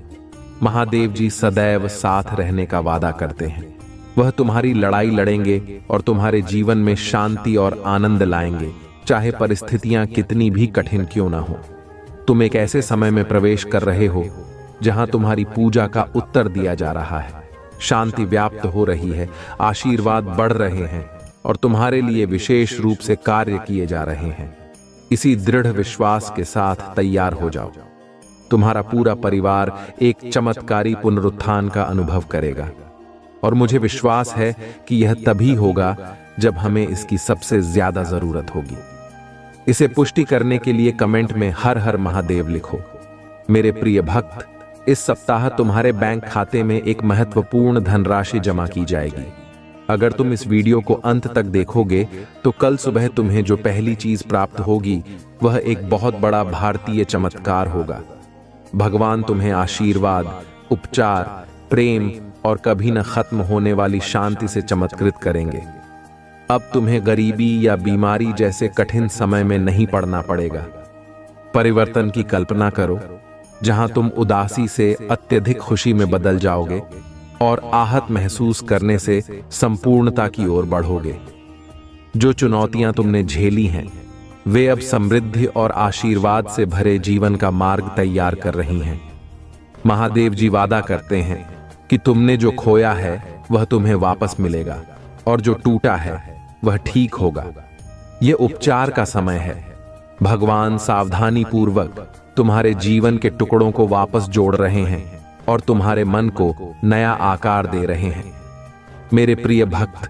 महादेव जी सदैव साथ रहने का वादा करते हैं। वह तुम्हारी लड़ाई लड़ेंगे और तुम्हारे जीवन में शांति और आनंद लाएंगे, चाहे परिस्थितियां कितनी भी कठिन क्यों ना हो। तुम एक ऐसे समय में प्रवेश कर रहे हो जहां तुम्हारी पूजा का उत्तर दिया जा रहा है। शांति व्याप्त हो रही है, आशीर्वाद बढ़ रहे हैं और तुम्हारे लिए विशेष रूप से कार्य किए जा रहे हैं। इसी दृढ़ विश्वास के साथ तैयार हो जाओ। तुम्हारा पूरा परिवार एक चमत्कारी पुनरुत्थान का अनुभव करेगा और मुझे विश्वास है कि यह तभी होगा जब हमें इसकी सबसे ज्यादा जरूरत होगी। इसे पुष्टि करने के लिए कमेंट में हर हर महादेव लिखो। मेरे प्रिय भक्त, इस सप्ताह तुम्हारे बैंक खाते में एक महत्वपूर्ण धनराशि जमा की जाएगी। अगर तुम इस वीडियो को अंत तक देखोगे तो कल सुबह तुम्हें जो पहली चीज प्राप्त होगी वह एक बहुत बड़ा भारतीय चमत्कार होगा। भगवान तुम्हें आशीर्वाद, उपचार, प्रेम और कभी न खत्म होने वाली शांति से चमत्कृत करेंगे। अब तुम्हें गरीबी या बीमारी जैसे कठिन समय में नहीं पड़ना पड़ेगा। परिवर्तन की कल्पना करो, जहां तुम उदासी से अत्यधिक खुशी में बदल जाओगे और आहत महसूस करने से संपूर्णता की ओर बढ़ोगे। जो चुनौतियां तुमने झेली हैं वे अब समृद्धि और आशीर्वाद से भरे जीवन का मार्ग तैयार कर रही हैं। महादेव जी वादा करते हैं कि तुमने जो खोया है वह तुम्हें वापस मिलेगा और जो टूटा है वह ठीक होगा। यह उपचार का समय है। भगवान सावधानी पूर्वक तुम्हारे जीवन के टुकड़ों को वापस जोड़ रहे हैं और तुम्हारे मन को नया आकार दे रहे हैं। मेरे प्रिय भक्त,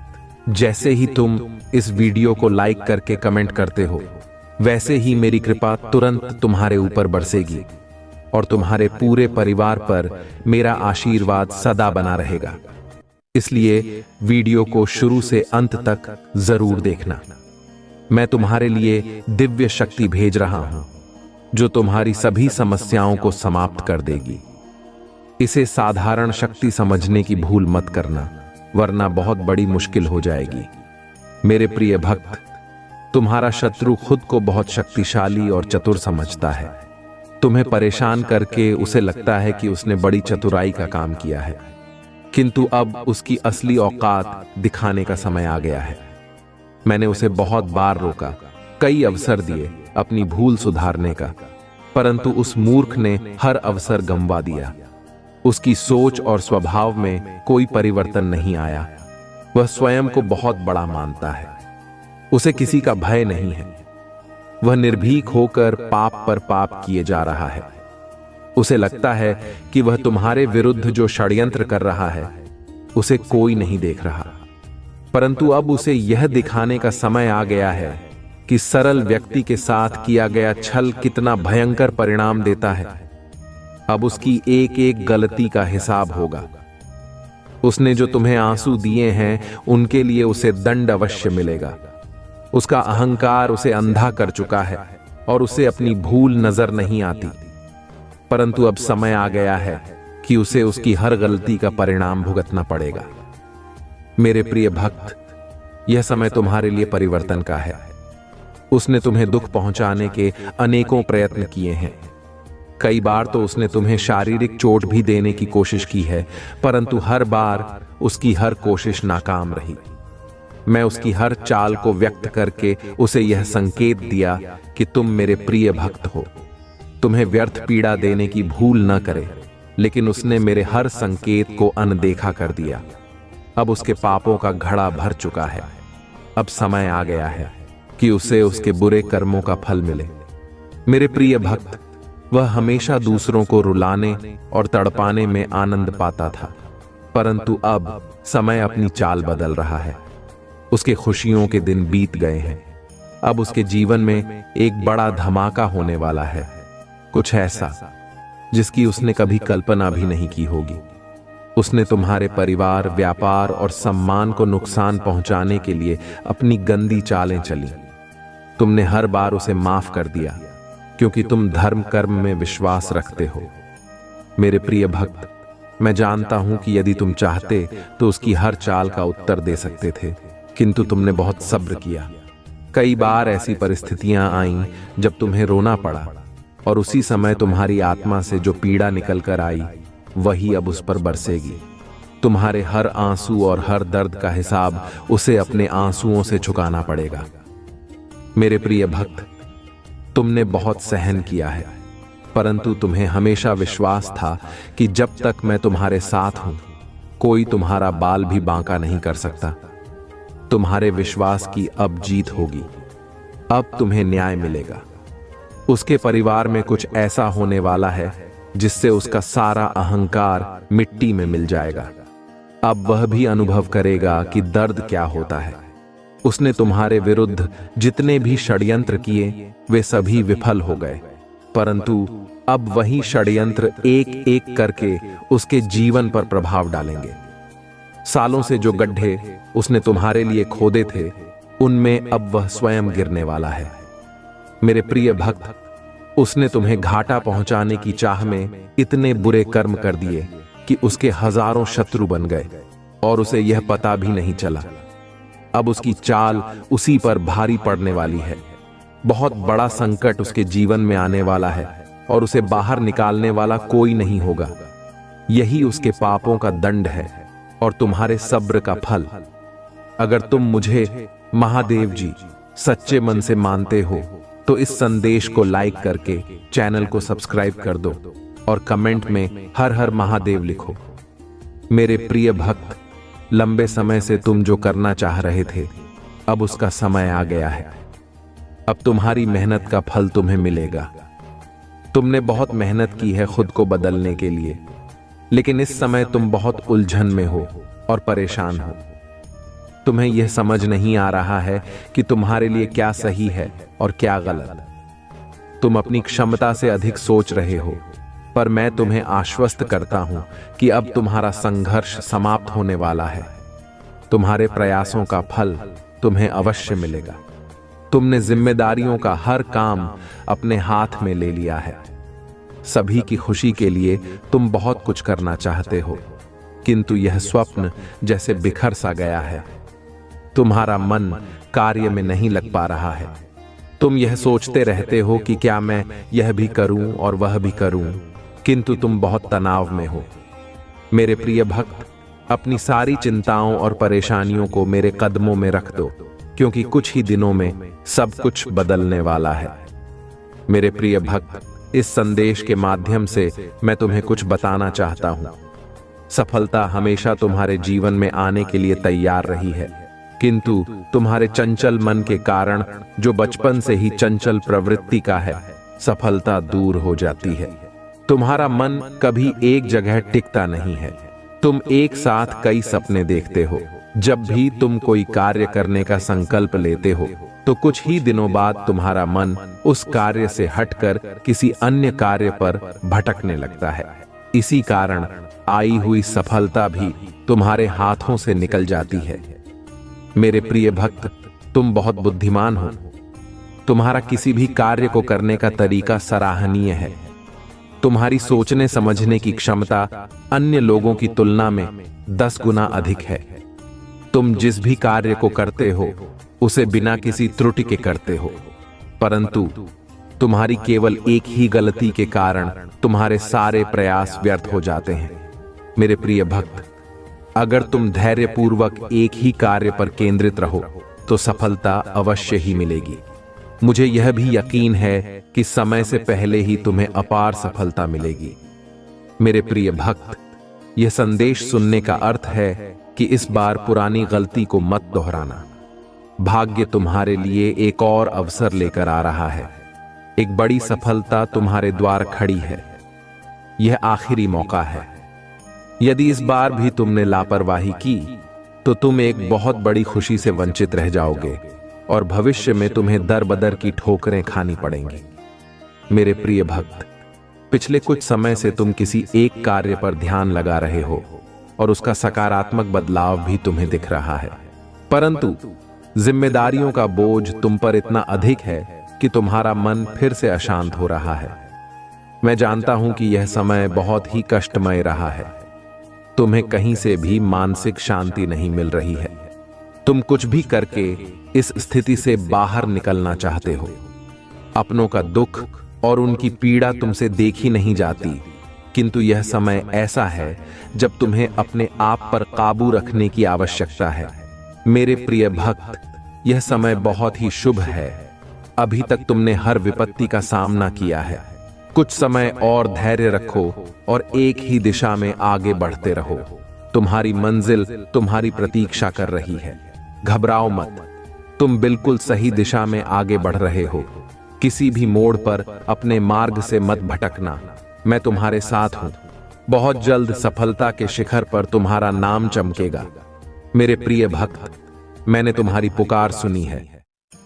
जैसे ही तुम इस वीडियो को लाइक करके कमेंट करते हो, वैसे ही मेरी कृपा तुरंत तुम्हारे ऊपर बरसेगी और तुम्हारे पूरे परिवार पर मेरा आशीर्वाद सदा बना रहेगा। इसलिए वीडियो को शुरू से अंत तक जरूर देखना। मैं तुम्हारे लिए दिव्य शक्ति भेज रहा हूं जो तुम्हारी सभी समस्याओं को समाप्त कर देगी। इसे साधारण शक्ति समझने की भूल मत करना, वरना बहुत बड़ी मुश्किल हो जाएगी। मेरे प्रिय भक्त, तुम्हारा शत्रु खुद को बहुत शक्तिशाली और चतुर समझता है। तुम्हें परेशान करके उसे लगता है कि उसने बड़ी चतुराई का काम किया है, किंतु अब उसकी असली औकात दिखाने का समय आ गया है। मैंने उसे बहुत बार रोका, कई अवसर दिए अपनी भूल सुधारने का, परंतु उस मूर्ख ने हर अवसर गंवा दिया। उसकी सोच और स्वभाव में कोई परिवर्तन नहीं आया। वह स्वयं को बहुत बड़ा मानता है। उसे किसी का भय नहीं है। वह निर्भीक होकर पाप पर पाप किए जा रहा है। उसे लगता है कि वह तुम्हारे विरुद्ध जो षड्यंत्र कर रहा है उसे कोई नहीं देख रहा, परंतु अब उसे यह दिखाने का समय आ गया है कि सरल व्यक्ति के साथ किया गया छल कितना भयंकर परिणाम देता है। अब उसकी एक एक गलती का हिसाब होगा। उसने जो तुम्हें आंसू दिए हैं उनके लिए उसे दंड अवश्य मिलेगा। उसका अहंकार उसे अंधा कर चुका है और उसे अपनी भूल नजर नहीं आती, परंतु अब समय आ गया है कि उसे उसकी हर गलती का परिणाम भुगतना पड़ेगा। मेरे प्रिय भक्त, यह समय तुम्हारे लिए परिवर्तन का है। उसने तुम्हें दुख पहुंचाने के अनेकों प्रयत्न किए हैं। कई बार तो उसने तुम्हें शारीरिक चोट भी देने की कोशिश की है, परंतु हर बार उसकी हर कोशिश नाकाम रही। मैं उसकी हर चाल को व्यक्त करके उसे यह संकेत दिया कि तुम मेरे प्रिय भक्त हो, तुम्हें व्यर्थ पीड़ा देने की भूल न करे, लेकिन उसने मेरे हर संकेत को अनदेखा कर दिया। अब उसके पापों का घड़ा भर चुका है। अब समय आ गया है कि उसे उसके बुरे कर्मों का फल मिले। मेरे प्रिय भक्त, वह हमेशा दूसरों को रुलाने और तड़पाने में आनंद पाता था, परंतु अब समय अपनी चाल बदल रहा है। उसके खुशियों के दिन बीत गए हैं। अब उसके जीवन में एक बड़ा धमाका होने वाला है, कुछ ऐसा जिसकी उसने कभी कल्पना भी नहीं की होगी। उसने तुम्हारे परिवार, व्यापार और सम्मान को नुकसान पहुंचाने के लिए अपनी गंदी चालें चली। तुमने हर बार उसे माफ कर दिया, क्योंकि तुम धर्म कर्म में विश्वास रखते हो। मेरे प्रिय भक्त, मैं जानता हूं कि यदि तुम चाहते तो उसकी हर चाल का उत्तर दे सकते थे, किंतु तुमने बहुत सब्र किया। कई बार ऐसी परिस्थितियां आईं जब तुम्हें रोना पड़ा, और उसी समय तुम्हारी आत्मा से जो पीड़ा निकल कर आई वही अब उस पर बरसेगी। तुम्हारे हर आंसू और हर दर्द का हिसाब उसे अपने आंसुओं से चुकाना पड़ेगा। मेरे प्रिय भक्त, तुमने बहुत सहन किया है, परंतु तुम्हें हमेशा विश्वास था कि जब तक मैं तुम्हारे साथ हूं, कोई तुम्हारा बाल भी बांका नहीं कर सकता। तुम्हारे विश्वास की अब जीत होगी। अब तुम्हें न्याय मिलेगा। उसके परिवार में कुछ ऐसा होने वाला है जिससे उसका सारा अहंकार मिट्टी में मिल जाएगा। अब वह भी अनुभव करेगा कि दर्द क्या होता है। उसने तुम्हारे विरुद्ध जितने भी षड्यंत्र किए वे सभी विफल हो गए, परंतु अब वही षड्यंत्र एक एक करके उसके जीवन पर प्रभाव डालेंगे। सालों से जो गड्ढे उसने तुम्हारे लिए खोदे थे, उनमें अब वह स्वयं गिरने वाला है। मेरे प्रिय भक्त, उसने तुम्हें घाटा पहुंचाने की चाह में इतने बुरे कर्म कर दिए कि उसके हजारों शत्रु बन गए और उसे यह पता भी नहीं चला। अब उसकी चाल उसी पर भारी पड़ने वाली है। बहुत बड़ा संकट उसके जीवन में आने वाला है और उसे बाहर निकालने वाला कोई नहीं होगा। यही उसके पापों का दंड है और तुम्हारे सब्र का फल। अगर तुम मुझे महादेव जी सच्चे मन से मानते हो तो इस संदेश को लाइक करके चैनल को सब्सक्राइब कर दो और कमेंट में हर हर महादेव लिखो। मेरे प्रिय भक्त, लंबे समय से तुम जो करना चाह रहे थे, अब उसका समय आ गया है। अब तुम्हारी मेहनत का फल तुम्हें मिलेगा। तुमने बहुत मेहनत की है खुद को बदलने के लिए, लेकिन इस समय तुम बहुत उलझन में हो और परेशान हो। तुम्हें यह समझ नहीं आ रहा है कि तुम्हारे लिए क्या सही है और क्या गलत। तुम अपनी क्षमता से अधिक सोच रहे हो, पर मैं तुम्हें आश्वस्त करता हूं कि अब तुम्हारा संघर्ष समाप्त होने वाला है। तुम्हारे प्रयासों का फल तुम्हें अवश्य मिलेगा। तुमने जिम्मेदारियों का हर काम अपने हाथ में ले लिया है। सभी की खुशी के लिए तुम बहुत कुछ करना चाहते हो, किंतु यह स्वप्न जैसे बिखर सा गया है। तुम्हारा मन कार्य में नहीं लग पा रहा है। तुम यह सोचते रहते हो कि क्या मैं यह भी करूं और वह भी करूं, किंतु तुम बहुत तनाव में हो। मेरे प्रिय भक्त, अपनी सारी चिंताओं और परेशानियों को मेरे कदमों में रख दो, क्योंकि कुछ ही दिनों में सब कुछ बदलने वाला है। मेरे प्रिय भक्त, इस संदेश के माध्यम से मैं तुम्हें कुछ बताना चाहता हूं। सफलता हमेशा तुम्हारे जीवन में आने के लिए तैयार रही है, किंतु तुम्हारे चंचल मन के कारण, जो बचपन से ही चंचल प्रवृत्ति का है, सफलता दूर हो जाती है। तुम्हारा मन कभी एक जगह टिकता नहीं है। तुम एक साथ कई सपने देखते हो। जब भी तुम कोई कार्य करने का संकल्प लेते हो, तो कुछ ही दिनों बाद तुम्हारा मन उस कार्य से हटकर किसी अन्य कार्य पर भटकने लगता है। इसी कारण आई हुई सफलता भी तुम्हारे हाथों से निकल जाती है। मेरे प्रिय भक्त, तुम बहुत बुद्धिमान हो। तुम्हारा किसी भी कार्य को करने का तरीका सराहनीय है। तुम्हारी सोचने समझने की क्षमता अन्य लोगों की तुलना में 10 गुना अधिक है। तुम जिस भी कार्य को करते हो उसे बिना किसी त्रुटि के करते हो, परंतु तुम्हारी केवल एक ही गलती के कारण तुम्हारे सारे प्रयास व्यर्थ हो जाते हैं। मेरे प्रिय भक्त, अगर तुम धैर्यपूर्वक एक ही कार्य पर केंद्रित रहो तो सफलता अवश्य ही मिलेगी। मुझे यह भी यकीन है कि समय से पहले ही तुम्हें अपार सफलता मिलेगी। मेरे प्रिय भक्त, यह संदेश सुनने का अर्थ है कि इस बार पुरानी गलती को मत दोहराना। भाग्य तुम्हारे लिए एक और अवसर लेकर आ रहा है। एक बड़ी सफलता तुम्हारे द्वार खड़ी है। यह आखिरी मौका है। यदि इस बार भी तुमने लापरवाही की तो तुम एक बहुत बड़ी खुशी से वंचित रह जाओगे और भविष्य में तुम्हें दर बदर की ठोकरें खानी पड़ेंगी। मेरे प्रिय भक्त, पिछले कुछ समय से तुम किसी एक कार्य पर ध्यान लगा रहे हो और उसका सकारात्मक बदलाव भी तुम्हें दिख रहा है, परंतु जिम्मेदारियों का बोझ तुम पर इतना अधिक है कि तुम्हारा मन फिर से अशांत हो रहा है। मैं जानता हूं कि यह समय बहुत ही कष्टमय रहा है। तुम्हें कहीं से भी मानसिक शांति नहीं मिल रही है। तुम कुछ भी करके इस स्थिति से बाहर निकलना चाहते हो। अपनों का दुख और उनकी पीड़ा तुमसे देखी नहीं जाती, किंतु यह समय ऐसा है जब तुम्हें अपने आप पर काबू रखने की आवश्यकता है। मेरे प्रिय भक्त, यह समय बहुत ही शुभ है। अभी तक तुमने हर विपत्ति का सामना किया है। कुछ समय और धैर्य रखो और एक ही दिशा में आगे बढ़ते रहो। तुम्हारी मंजिल तुम्हारी प्रतीक्षा कर रही है। घबराओ मत, तुम बिल्कुल सही दिशा में आगे बढ़ रहे हो। किसी भी मोड़ पर अपने मार्ग से मत भटकना। मैं तुम्हारे साथ हूं। बहुत जल्द सफलता के शिखर पर तुम्हारा नाम चमकेगा। मेरे प्रिय भक्त, मैंने तुम्हारी पुकार सुनी है।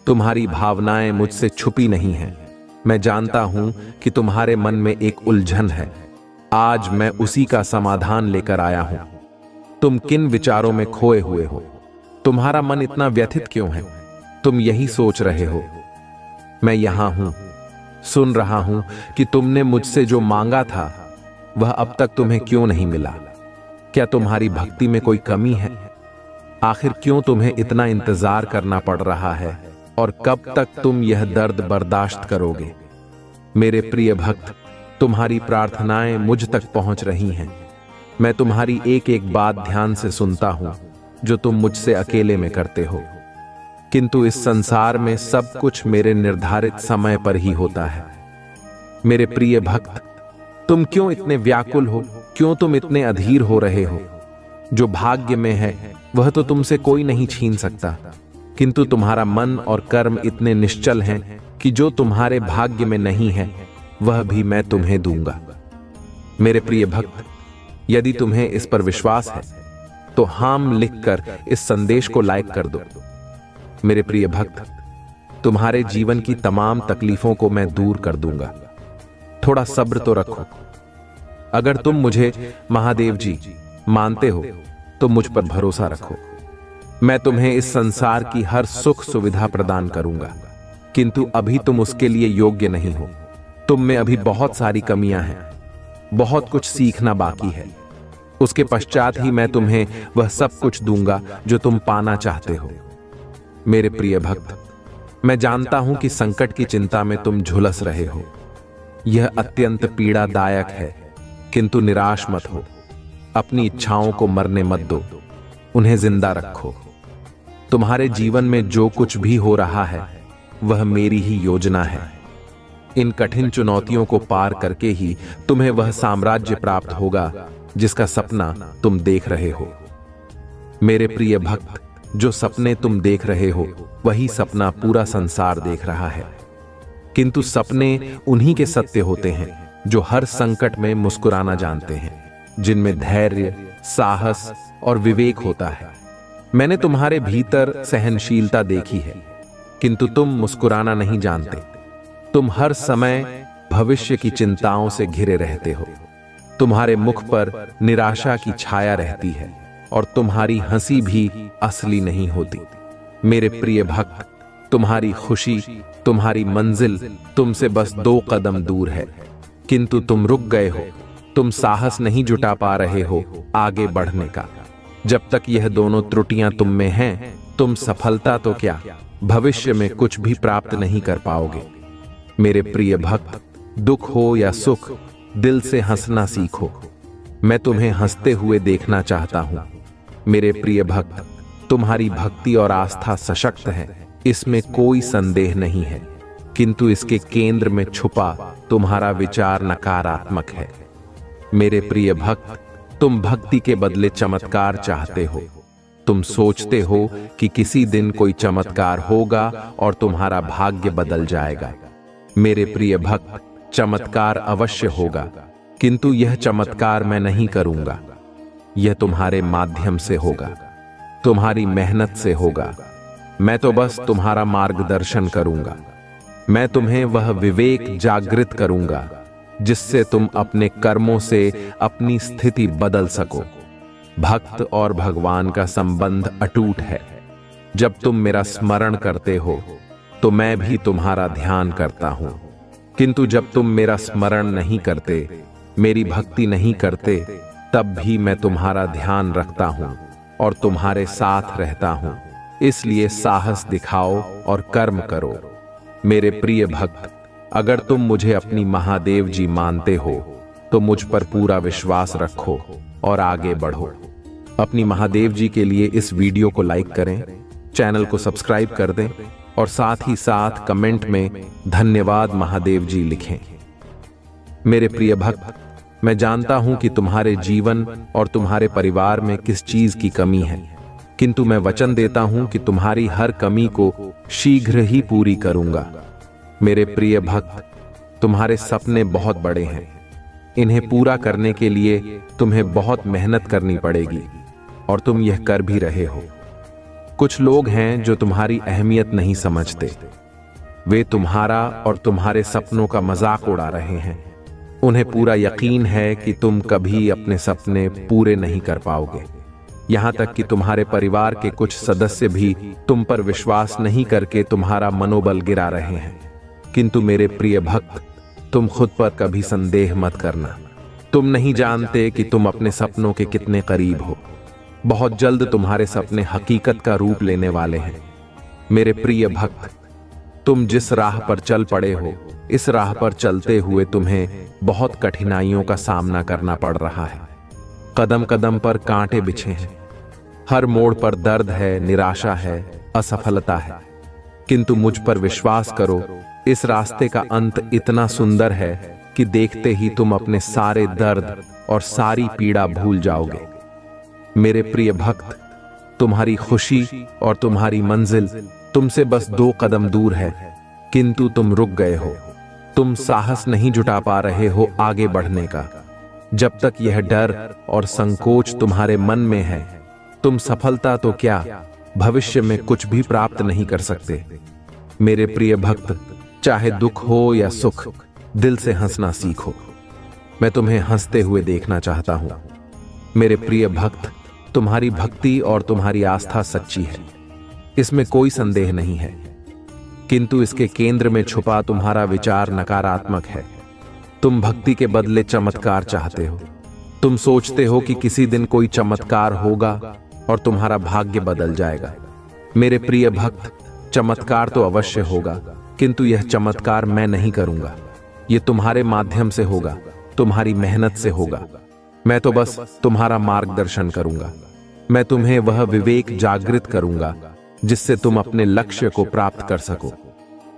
तुम्हारी भावनाएं मुझसे छुपी नहीं हैं। मैं जानता हूं कि तुम्हारे मन में एक उलझन है। आज मैं उसी का समाधान लेकर आया हूं। तुम किन विचारों में खोए हुए हो? तुम्हारा मन इतना व्यथित क्यों है? तुम यही सोच रहे हो। मैं यहां हूं, सुन रहा हूं कि तुमने मुझसे जो मांगा था वह अब तक तुम्हें क्यों नहीं मिला। क्या तुम्हारी भक्ति में कोई कमी है? आखिर क्यों तुम्हें इतना इंतजार करना पड़ रहा है और कब तक तुम यह दर्द बर्दाश्त करोगे? मेरे प्रिय भक्त, तुम्हारी प्रार्थनाएं मुझ तक पहुंच रही हैं। मैं तुम्हारी एक एक बात ध्यान से सुनता हूं जो तुम मुझसे अकेले में करते हो, किंतु इस संसार में सब कुछ मेरे निर्धारित समय पर ही होता है। मेरे प्रिय भक्त, तुम क्यों इतने व्याकुल हो? क्यों तुम इतने अधीर हो रहे हो? जो भाग्य में है वह तो तुमसे कोई नहीं छीन सकता, किंतु तुम्हारा मन और कर्म इतने निश्चल हैं कि जो तुम्हारे भाग्य में नहीं है वह भी मैं तुम्हें दूंगा। मेरे प्रिय भक्त, यदि तुम्हें इस पर विश्वास है तो हाम लिखकर इस संदेश को लाइक कर दो। मेरे प्रिय भक्त, तुम्हारे जीवन की तमाम तकलीफों को मैं दूर कर दूंगा। थोड़ा सब्र तो रखो। अगर तुम मुझे महादेव जी मानते हो तो मुझ पर भरोसा रखो। मैं तुम्हें इस संसार की हर सुख सुविधा प्रदान करूंगा, किंतु अभी तुम उसके लिए योग्य नहीं हो। तुम में अभी बहुत सारी कमियां हैं, बहुत कुछ सीखना बाकी है। उसके पश्चात ही मैं तुम्हें वह सब कुछ दूंगा जो तुम पाना चाहते हो। मेरे प्रिय भक्त, मैं जानता हूं कि संकट की चिंता में तुम झुलस रहे हो। यह अत्यंत पीड़ादायक है, किंतु निराश मत हो। अपनी इच्छाओं को मरने मत दो, उन्हें जिंदा रखो। तुम्हारे जीवन में जो कुछ भी हो रहा है वह मेरी ही योजना है। इन कठिन चुनौतियों को पार करके ही तुम्हें वह साम्राज्य प्राप्त होगा जिसका सपना तुम देख रहे हो। मेरे प्रिय भक्त, जो सपने तुम देख रहे हो वही सपना पूरा संसार देख रहा है, किंतु सपने उन्हीं के सत्य होते हैं जो हर संकट में मुस्कुराना जानते हैं, जिनमें धैर्य, साहस और विवेक होता है। मैंने तुम्हारे भीतर सहनशीलता देखी है, किंतु तुम मुस्कुराना नहीं जानते। तुम हर समय भविष्य की चिंताओं से घिरे रहते हो। तुम्हारे मुख पर निराशा की छाया रहती है और तुम्हारी हंसी भी असली नहीं होती। मेरे प्रिय भक्त, तुम्हारी खुशी, तुम्हारी मंजिल तुमसे बस 2 कदम दूर है, किंतु तुम रुक गए हो। तुम साहस नहीं जुटा पा रहे हो आगे बढ़ने का। जब तक यह दोनों त्रुटियां तुम में हैं, तुम सफलता तो क्या, भविष्य में कुछ भी प्राप्त नहीं कर पाओगे। मेरे प्रिय भक्त, दुख हो या सुख, दिल से हंसना सीखो। मैं तुम्हें हंसते हुए देखना चाहता हूं। मेरे प्रिय भक्त, तुम्हारी भक्ति और आस्था सशक्त है, इसमें कोई संदेह नहीं है, किंतु इसके केंद्र में छुपा तुम्हारा विचार नकारात्मक है। मेरे प्रिय भक्त, तुम भक्ति के बदले चमत्कार चाहते हो। तुम सोचते हो कि किसी दिन कोई चमत्कार होगा और तुम्हारा भाग्य बदल जाएगा, मेरे प्रिय भक्त, चमत्कार अवश्य होगा, किंतु यह चमत्कार मैं नहीं करूंगा। यह तुम्हारे माध्यम से होगा, तुम्हारी मेहनत से होगा। मैं तो बस तुम्हारा मार्गदर्शन करूंगा। मैं तुम्हें वह विवेक जागृत करूंगा जिससे तुम अपने कर्मों से अपनी स्थिति बदल सको। भक्त और भगवान का संबंध अटूट है। जब तुम मेरा स्मरण करते हो तो मैं भी तुम्हारा ध्यान करता हूं, किंतु जब तुम मेरा स्मरण नहीं करते, मेरी भक्ति नहीं करते, तब भी मैं तुम्हारा ध्यान रखता हूं और तुम्हारे साथ रहता हूं। इसलिए साहस दिखाओ और कर्म करो। मेरे प्रिय भक्त, अगर तुम मुझे अपनी महादेव जी मानते हो तो मुझ पर पूरा विश्वास रखो और आगे बढ़ो। अपनी महादेव जी के लिए इस वीडियो को लाइक करें, चैनल को सब्सक्राइब कर दें और साथ ही साथ कमेंट में धन्यवाद महादेव जी लिखें। मेरे प्रिय भक्त, मैं जानता हूं कि तुम्हारे जीवन और तुम्हारे परिवार में किस चीज की कमी है, किंतु मैं वचन देता हूं कि तुम्हारी हर कमी को शीघ्र ही पूरी करूंगा। मेरे प्रिय भक्त, तुम्हारे सपने बहुत बड़े हैं। इन्हें पूरा करने के लिए तुम्हें बहुत मेहनत करनी पड़ेगी और तुम यह कर भी रहे हो। कुछ लोग हैं जो तुम्हारी अहमियत नहीं समझते। वे तुम्हारा और तुम्हारे सपनों का मजाक उड़ा रहे हैं। उन्हें पूरा यकीन है कि तुम कभी अपने सपने पूरे नहीं कर पाओगे। यहां तक कि तुम्हारे परिवार के कुछ सदस्य भी तुम पर विश्वास नहीं करके तुम्हारा मनोबल गिरा रहे हैं। किंतु मेरे प्रिय भक्त, तुम खुद पर कभी संदेह मत करना। तुम नहीं जानते कि तुम अपने सपनों के कितने करीब हो। बहुत जल्द तुम्हारे सपने हकीकत का रूप लेने वाले हैं। मेरे प्रिय भक्त, तुम जिस राह पर चल पड़े हो, इस राह पर चलते हुए तुम्हें बहुत कठिनाइयों का सामना करना पड़ रहा है। कदम कदम पर कांटे बिछे हैं। हर मोड़ पर दर्द है, निराशा है, असफलता है। किंतु मुझ पर विश्वास करो, इस रास्ते का अंत इतना सुंदर है कि देखते ही तुम अपने सारे दर्द और सारी पीड़ा भूल जाओगे। मेरे प्रिय भक्त, तुम्हारी खुशी और तुम्हारी मंजिल तुमसे बस 2 कदम दूर है, किंतु तुम रुक गए हो। तुम साहस नहीं जुटा पा रहे हो आगे बढ़ने का। जब तक यह डर और संकोच तुम्हारे मन में है, तुम सफलता तो क्या, भविष्य में कुछ भी प्राप्त नहीं कर सकते। मेरे प्रिय भक्त, चाहे दुख हो या सुख, दिल से हंसना सीखो। मैं तुम्हें हंसते हुए देखना चाहता हूं। मेरे प्रिय भक्त, तुम्हारी भक्ति और तुम्हारी आस्था सच्ची है, इसमें कोई संदेह नहीं है, किंतु इसके केंद्र में छुपा तुम्हारा विचार नकारात्मक है। तुम भक्ति के बदले चमत्कार चाहते हो। तुम सोचते हो कि किसी दिन कोई चमत्कार होगा और तुम्हारा भाग्य बदल जाएगा। मेरे प्रिय भक्त, चमत्कार तो अवश्य होगा, किंतु यह चमत्कार मैं नहीं करूंगा। यह तुम्हारे माध्यम से होगा, तुम्हारी मेहनत से होगा। मैं तो बस तुम्हारा मार्गदर्शन करूंगा। मैं तुम्हें वह विवेक जागृत करूंगा जिससे तुम अपने लक्ष्य को प्राप्त कर सको।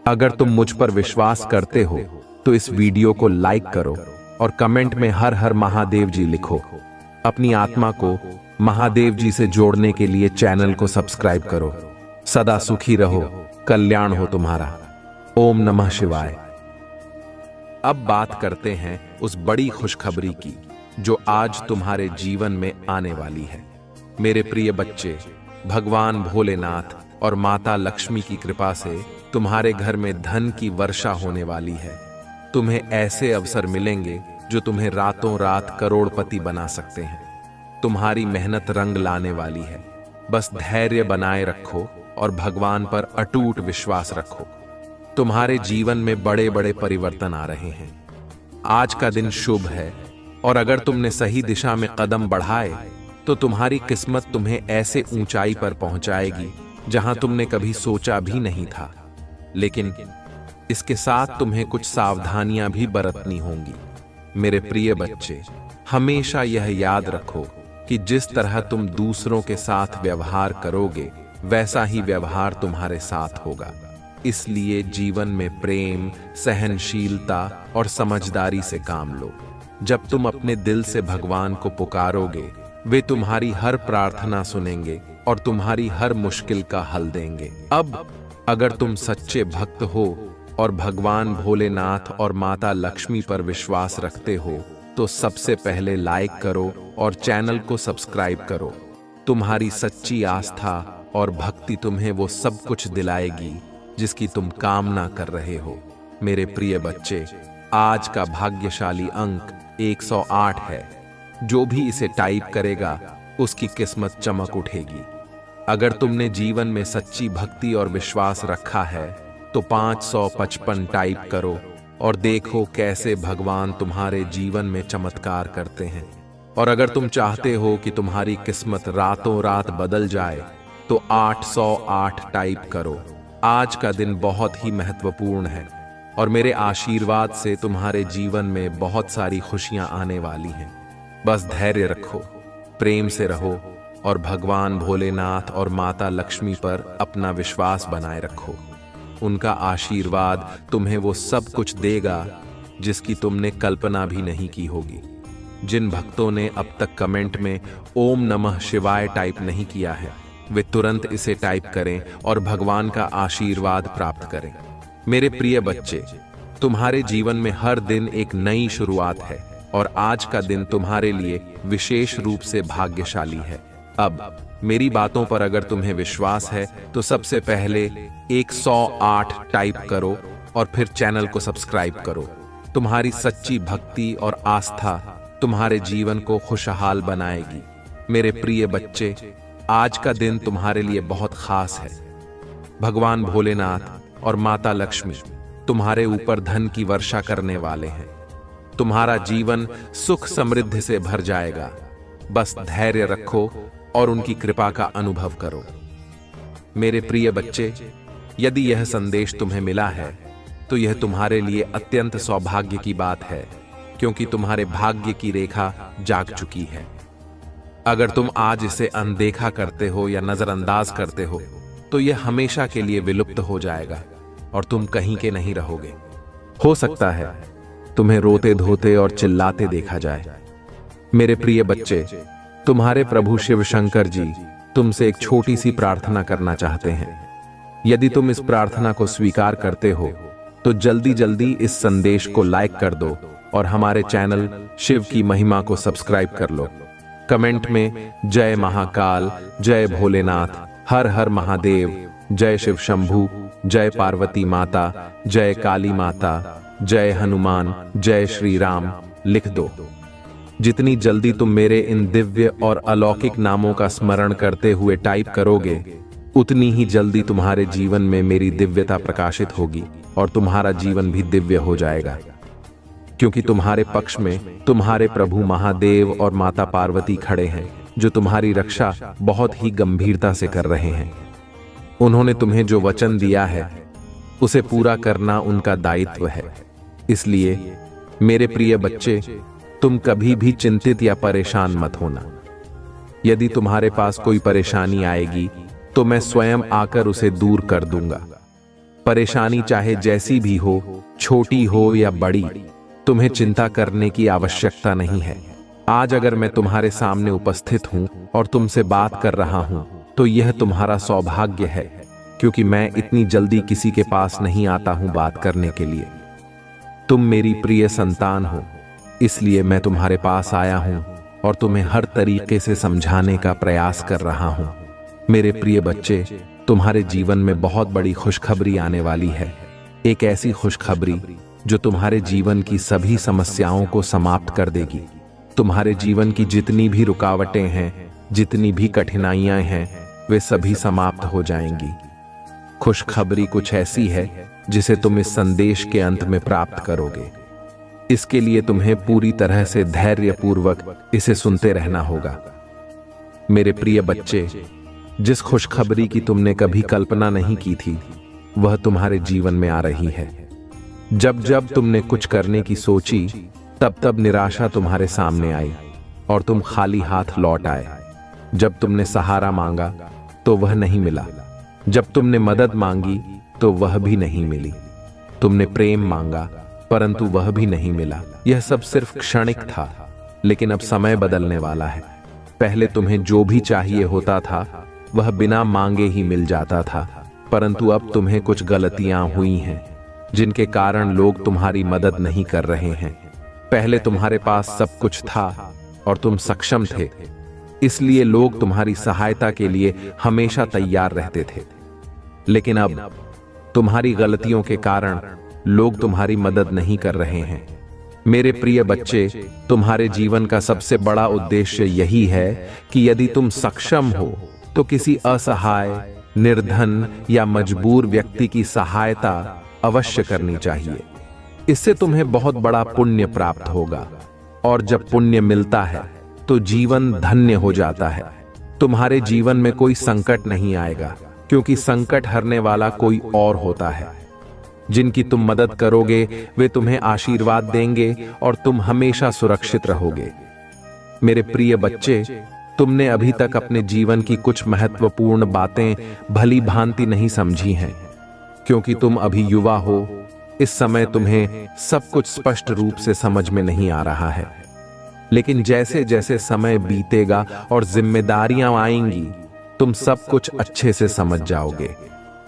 अगर तुम मुझ पर विश्वास करते हो तो इस वीडियो को लाइक करो और कमेंट में हर हर महादेव जी लिखो। अपनी आत्मा को महादेव जी से जोड़ने के लिए चैनल को सब्सक्राइब करो। सदा सुखी रहो, कल्याण हो तुम्हारा। ओम नमः शिवाय। अब बात करते हैं उस बड़ी खुशखबरी की जो आज तुम्हारे जीवन में आने वाली है। मेरे प्रिय बच्चे, भगवान भोलेनाथ और माता लक्ष्मी की कृपा से तुम्हारे घर में धन की वर्षा होने वाली है। तुम्हें ऐसे अवसर मिलेंगे जो तुम्हें रातों रात करोड़पति बना सकते हैं। तुम्हारी मेहनत रंग लाने वाली है। बस धैर्य बनाए रखो और भगवान पर अटूट विश्वास रखो। तुम्हारे जीवन में बड़े बड़े परिवर्तन आ रहे हैं। आज का दिन शुभ है और अगर तुमने सही दिशा में कदम बढ़ाए तो तुम्हारी किस्मत तुम्हें ऐसे ऊंचाई पर पहुंचाएगी जहां तुमने कभी सोचा भी नहीं था। लेकिन इसके साथ तुम्हें कुछ सावधानियां भी बरतनी होंगी। मेरे प्रिय बच्चे, हमेशा यह याद रखो कि जिस तरह तुम दूसरों के साथ व्यवहार करोगे वैसा ही व्यवहार तुम्हारे साथ होगा। इसलिए जीवन में प्रेम, सहनशीलता और समझदारी से काम लो। जब तुम अपने दिल से भगवान को पुकारोगे, वे तुम्हारी हर प्रार्थना सुनेंगे और तुम्हारी हर मुश्किल का हल देंगे। अब अगर तुम सच्चे भक्त हो और भगवान भोलेनाथ और माता लक्ष्मी पर विश्वास रखते हो तो सबसे पहले लाइक करो और चैनल को सब्सक्राइब करो। तुम्हारी सच्ची आस्था और भक्ति तुम्हें वो सब कुछ दिलाएगी जिसकी तुम कामना कर रहे हो। मेरे प्रिय बच्चे, आज का भाग्यशाली अंक 108 है। जो भी इसे टाइप करेगा उसकी किस्मत चमक उठेगी। अगर तुमने जीवन में सच्ची भक्ति और विश्वास रखा है तो 555 टाइप करो और देखो कैसे भगवान तुम्हारे जीवन में चमत्कार करते हैं। और अगर तुम चाहते हो कि तुम्हारी किस्मत रातों रात बदल जाए तो 808 टाइप करो। आज का दिन बहुत ही महत्वपूर्ण है और मेरे आशीर्वाद से तुम्हारे जीवन में बहुत सारी खुशियां आने वाली हैं। बस धैर्य रखो, प्रेम से रहो और भगवान भोलेनाथ और माता लक्ष्मी पर अपना विश्वास बनाए रखो। उनका आशीर्वाद तुम्हें वो सब कुछ देगा जिसकी तुमने कल्पना भी नहीं की होगी। जिन भक्तों ने अब तक कमेंट में ओम नमः शिवाय टाइप नहीं किया है वे तुरंत इसे टाइप करें और भगवान का आशीर्वाद प्राप्त करें। मेरे प्रिय बच्चे, तुम्हारे जीवन में हर दिन एक नई शुरुआत है और आज का दिन तुम्हारे लिए विशेष रूप से भाग्यशाली है। अब मेरी बातों पर अगर तुम्हें विश्वास है तो सबसे पहले 108 टाइप करो और फिर चैनल को सब्सक्राइब करो। तुम्हारी सच्ची भक्ति और आस्था तुम्हारे जीवन को खुशहाल बनाएगी। मेरे प्रिय बच्चे, आज का दिन तुम्हारे लिए बहुत खास है। भगवान भोलेनाथ और माता लक्ष्मी तुम्हारे ऊपर धन की वर्षा करने वाले हैं। तुम्हारा जीवन सुख समृद्धि से भर जाएगा। बस धैर्य रखो और उनकी कृपा का अनुभव करो। मेरे प्रिय बच्चे, यदि यह संदेश तुम्हें मिला है तो यह तुम्हारे लिए अत्यंत सौभाग्य की बात है, क्योंकि तुम्हारे भाग्य की रेखा जाग चुकी है। अगर तुम आज इसे अनदेखा करते हो या नजरअंदाज करते हो तो यह हमेशा के लिए विलुप्त हो जाएगा और तुम कहीं के नहीं रहोगे। हो सकता है तुम्हें रोते धोते और चिल्लाते देखा जाए। मेरे प्रिय बच्चे, तुम्हारे प्रभु शिव शंकर जी तुमसे एक छोटी सी प्रार्थना करना चाहते हैं। यदि तुम इस प्रार्थना को स्वीकार करते हो तो जल्दी जल्दी इस संदेश को लाइक कर दो और हमारे चैनल शिव की महिमा को सब्सक्राइब कर लो। कमेंट में जय महाकाल, जय भोलेनाथ, हर हर महादेव, जय शिव शंभू, जय पार्वती माता, जय काली माता, जय हनुमान, जय श्री राम लिख दो। जितनी जल्दी तुम मेरे इन दिव्य और अलौकिक नामों का स्मरण करते हुए टाइप करोगे उतनी ही जल्दी तुम्हारे जीवन में मेरी दिव्यता प्रकाशित होगी और तुम्हारा जीवन भी दिव्य हो जाएगा, क्योंकि तुम्हारे पक्ष में तुम्हारे प्रभु महादेव और माता पार्वती खड़े हैं जो तुम्हारी रक्षा बहुत ही गंभीरता से कर रहे हैं। उन्होंने तुम्हें जो वचन दिया है उसे पूरा करना उनका दायित्व है। इसलिए मेरे प्रिय बच्चे, तुम कभी भी चिंतित या परेशान मत होना। यदि तुम्हारे पास कोई परेशानी आएगी तो मैं स्वयं आकर उसे दूर कर दूंगा। परेशानी चाहे जैसी भी हो, छोटी हो या बड़ी, तुम्हें चिंता करने की आवश्यकता नहीं है। आज अगर मैं तुम्हारे सामने उपस्थित हूं और तुमसे बात कर रहा हूं तो यह तुम्हारा सौभाग्य है, क्योंकि मैं इतनी जल्दी किसी के पास नहीं आता हूं बात करने के लिए। तुम मेरी प्रिय संतान हो, इसलिए मैं तुम्हारे पास आया हूं और तुम्हें हर तरीके से समझाने का प्रयास कर रहा हूं। मेरे प्रिय बच्चे, तुम्हारे जीवन में बहुत बड़ी खुशखबरी आने वाली है। एक ऐसी खुशखबरी जो तुम्हारे जीवन की सभी समस्याओं को समाप्त कर देगी। तुम्हारे जीवन की जितनी भी रुकावटें हैं, जितनी भी कठिनाइयां हैं, वे सभी समाप्त हो जाएंगी। खुशखबरी कुछ ऐसी है जिसे तुम इस संदेश के अंत में प्राप्त करोगे। इसके लिए तुम्हें पूरी तरह से धैर्यपूर्वक इसे सुनते रहना होगा। मेरे प्रिय बच्चे, जिस खुशखबरी की तुमने कभी कल्पना नहीं की थी वह तुम्हारे जीवन में आ रही है। जब जब तुमने कुछ करने की सोची तब तब निराशा तुम्हारे सामने आई और तुम खाली हाथ लौट आए। जब तुमने सहारा मांगा तो वह नहीं मिला। जब तुमने मदद मांगी तो वह भी नहीं मिली। तुमने प्रेम मांगा परंतु वह भी नहीं मिला। यह सब सिर्फ क्षणिक था, लेकिन अब समय बदलने वाला है। पहले तुम्हें जो भी चाहिए होता था वह बिना मांगे ही मिल जाता था, परंतु अब तुम्हें कुछ गलतियां हुई हैं। जिनके कारण लोग तुम्हारी मदद नहीं कर रहे हैं। पहले तुम्हारे पास सब कुछ था और तुम सक्षम थे, इसलिए लोग तुम्हारी सहायता के लिए हमेशा तैयार रहते थे। लेकिन अब तुम्हारी गलतियों के कारण लोग तुम्हारी मदद नहीं कर रहे हैं। मेरे प्रिय बच्चे, तुम्हारे जीवन का सबसे बड़ा उद्देश्य यही है कि यदि तुम सक्षम हो तो किसी असहाय, निर्धन या मजबूर व्यक्ति की सहायता अवश्य करनी चाहिए। इससे तुम्हें बहुत बड़ा पुण्य प्राप्त होगा, और जब पुण्य मिलता है तो जीवन धन्य हो जाता है। तुम्हारे जीवन में कोई संकट नहीं आएगा, क्योंकि संकट हरने वाला कोई और होता है। जिनकी तुम मदद करोगे वे तुम्हें आशीर्वाद देंगे और तुम हमेशा सुरक्षित रहोगे। मेरे प्रिय बच्चे, तुमने अभी तक अपने जीवन की कुछ महत्वपूर्ण बातें भली भांति नहीं समझी हैं, क्योंकि तुम अभी युवा हो। इस समय तुम्हें सब कुछ स्पष्ट रूप से समझ में नहीं आ रहा है, लेकिन जैसे जैसे समय बीतेगा और जिम्मेदारियां आएंगी, तुम सब कुछ अच्छे से समझ जाओगे।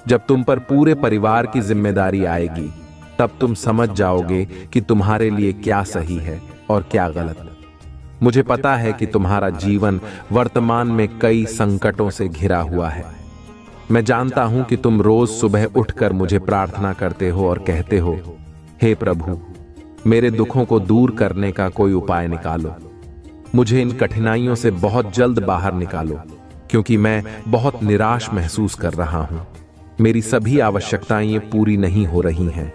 जब तुम पर पूरे परिवार की जिम्मेदारी आएगी, तब तुम समझ जाओगे कि तुम्हारे लिए क्या सही है और क्या गलत। मुझे पता है कि तुम्हारा जीवन वर्तमान में कई संकटों से घिरा हुआ है। मैं जानता हूं कि तुम रोज सुबह उठकर मुझे प्रार्थना करते हो और कहते हो, हे प्रभु, मेरे दुखों को दूर करने का कोई उपाय निकालो। मुझे इन कठिनाइयों से बहुत जल्द बाहर निकालो, क्योंकि मैं बहुत निराश महसूस कर रहा हूं। मेरी सभी आवश्यकताएं पूरी नहीं हो रही हैं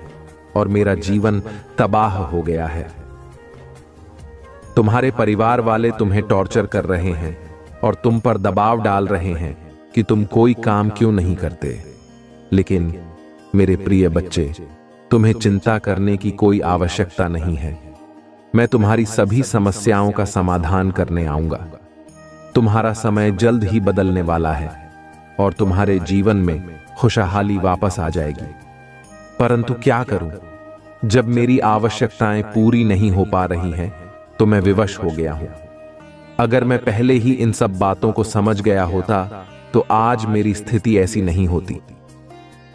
और मेरा जीवन तबाह हो गया है। तुम्हारे परिवार वाले तुम्हें टॉर्चर कर रहे हैं और तुम पर दबाव डाल रहे हैं कि तुम कोई काम क्यों नहीं करते। लेकिन मेरे प्रिय बच्चे, तुम्हें चिंता करने की कोई आवश्यकता नहीं है। मैं तुम्हारी सभी समस्याओं का समाधान करने आऊंगा। तुम्हारा समय जल्द ही बदलने वाला है और तुम्हारे जीवन में खुशहाली वापस आ जाएगी। परंतु क्या करूं? जब मेरी आवश्यकताएं पूरी नहीं हो पा रही हैं, तो मैं विवश हो गया हूं। अगर मैं पहले ही इन सब बातों को समझ गया होता, तो आज मेरी स्थिति ऐसी नहीं होती।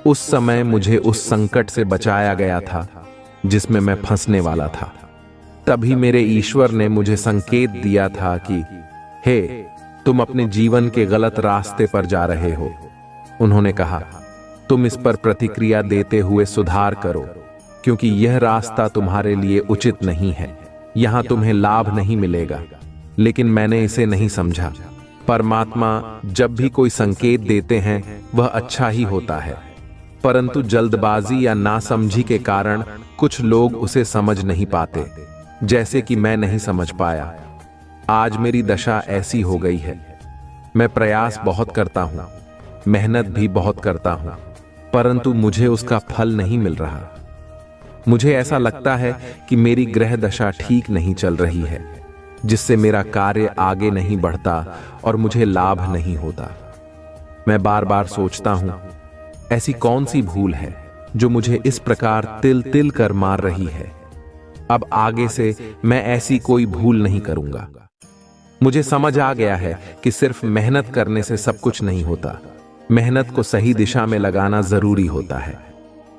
उस समय मुझे उस संकट से बचाया गया था जिसमें मैं फंसने वाला था। तभी मेरे ईश्वर ने मुझे संकेत दिया था कि हे, तुम अपने जीवन के गलत रास्ते पर जा रहे हो। उन्होंने कहा, तुम इस पर प्रतिक्रिया देते हुए सुधार करो, क्योंकि यह रास्ता तुम्हारे लिए उचित नहीं है। यहां तुम्हें लाभ नहीं मिलेगा। लेकिन मैंने इसे नहीं समझा। परमात्मा जब भी कोई संकेत देते हैं, वह अच्छा ही होता है, परंतु जल्दबाजी या नासमझी के कारण कुछ लोग उसे समझ नहीं पाते, जैसे कि मैं नहीं समझ पाया। आज मेरी दशा ऐसी हो गई है। मैं प्रयास बहुत करता हूं, मेहनत भी बहुत करता हूं, परंतु मुझे उसका फल नहीं मिल रहा। मुझे ऐसा लगता है कि मेरी ग्रह दशा ठीक नहीं चल रही है, जिससे मेरा कार्य आगे नहीं बढ़ता और मुझे लाभ नहीं होता। मैं बार बार सोचता हूं, ऐसी कौन सी भूल है जो मुझे इस प्रकार तिल तिल कर मार रही है। अब आगे से मैं ऐसी कोई भूल नहीं करूंगा। मुझे समझ आ गया है कि सिर्फ मेहनत करने से सब कुछ नहीं होता। मेहनत को सही दिशा में लगाना जरूरी होता है।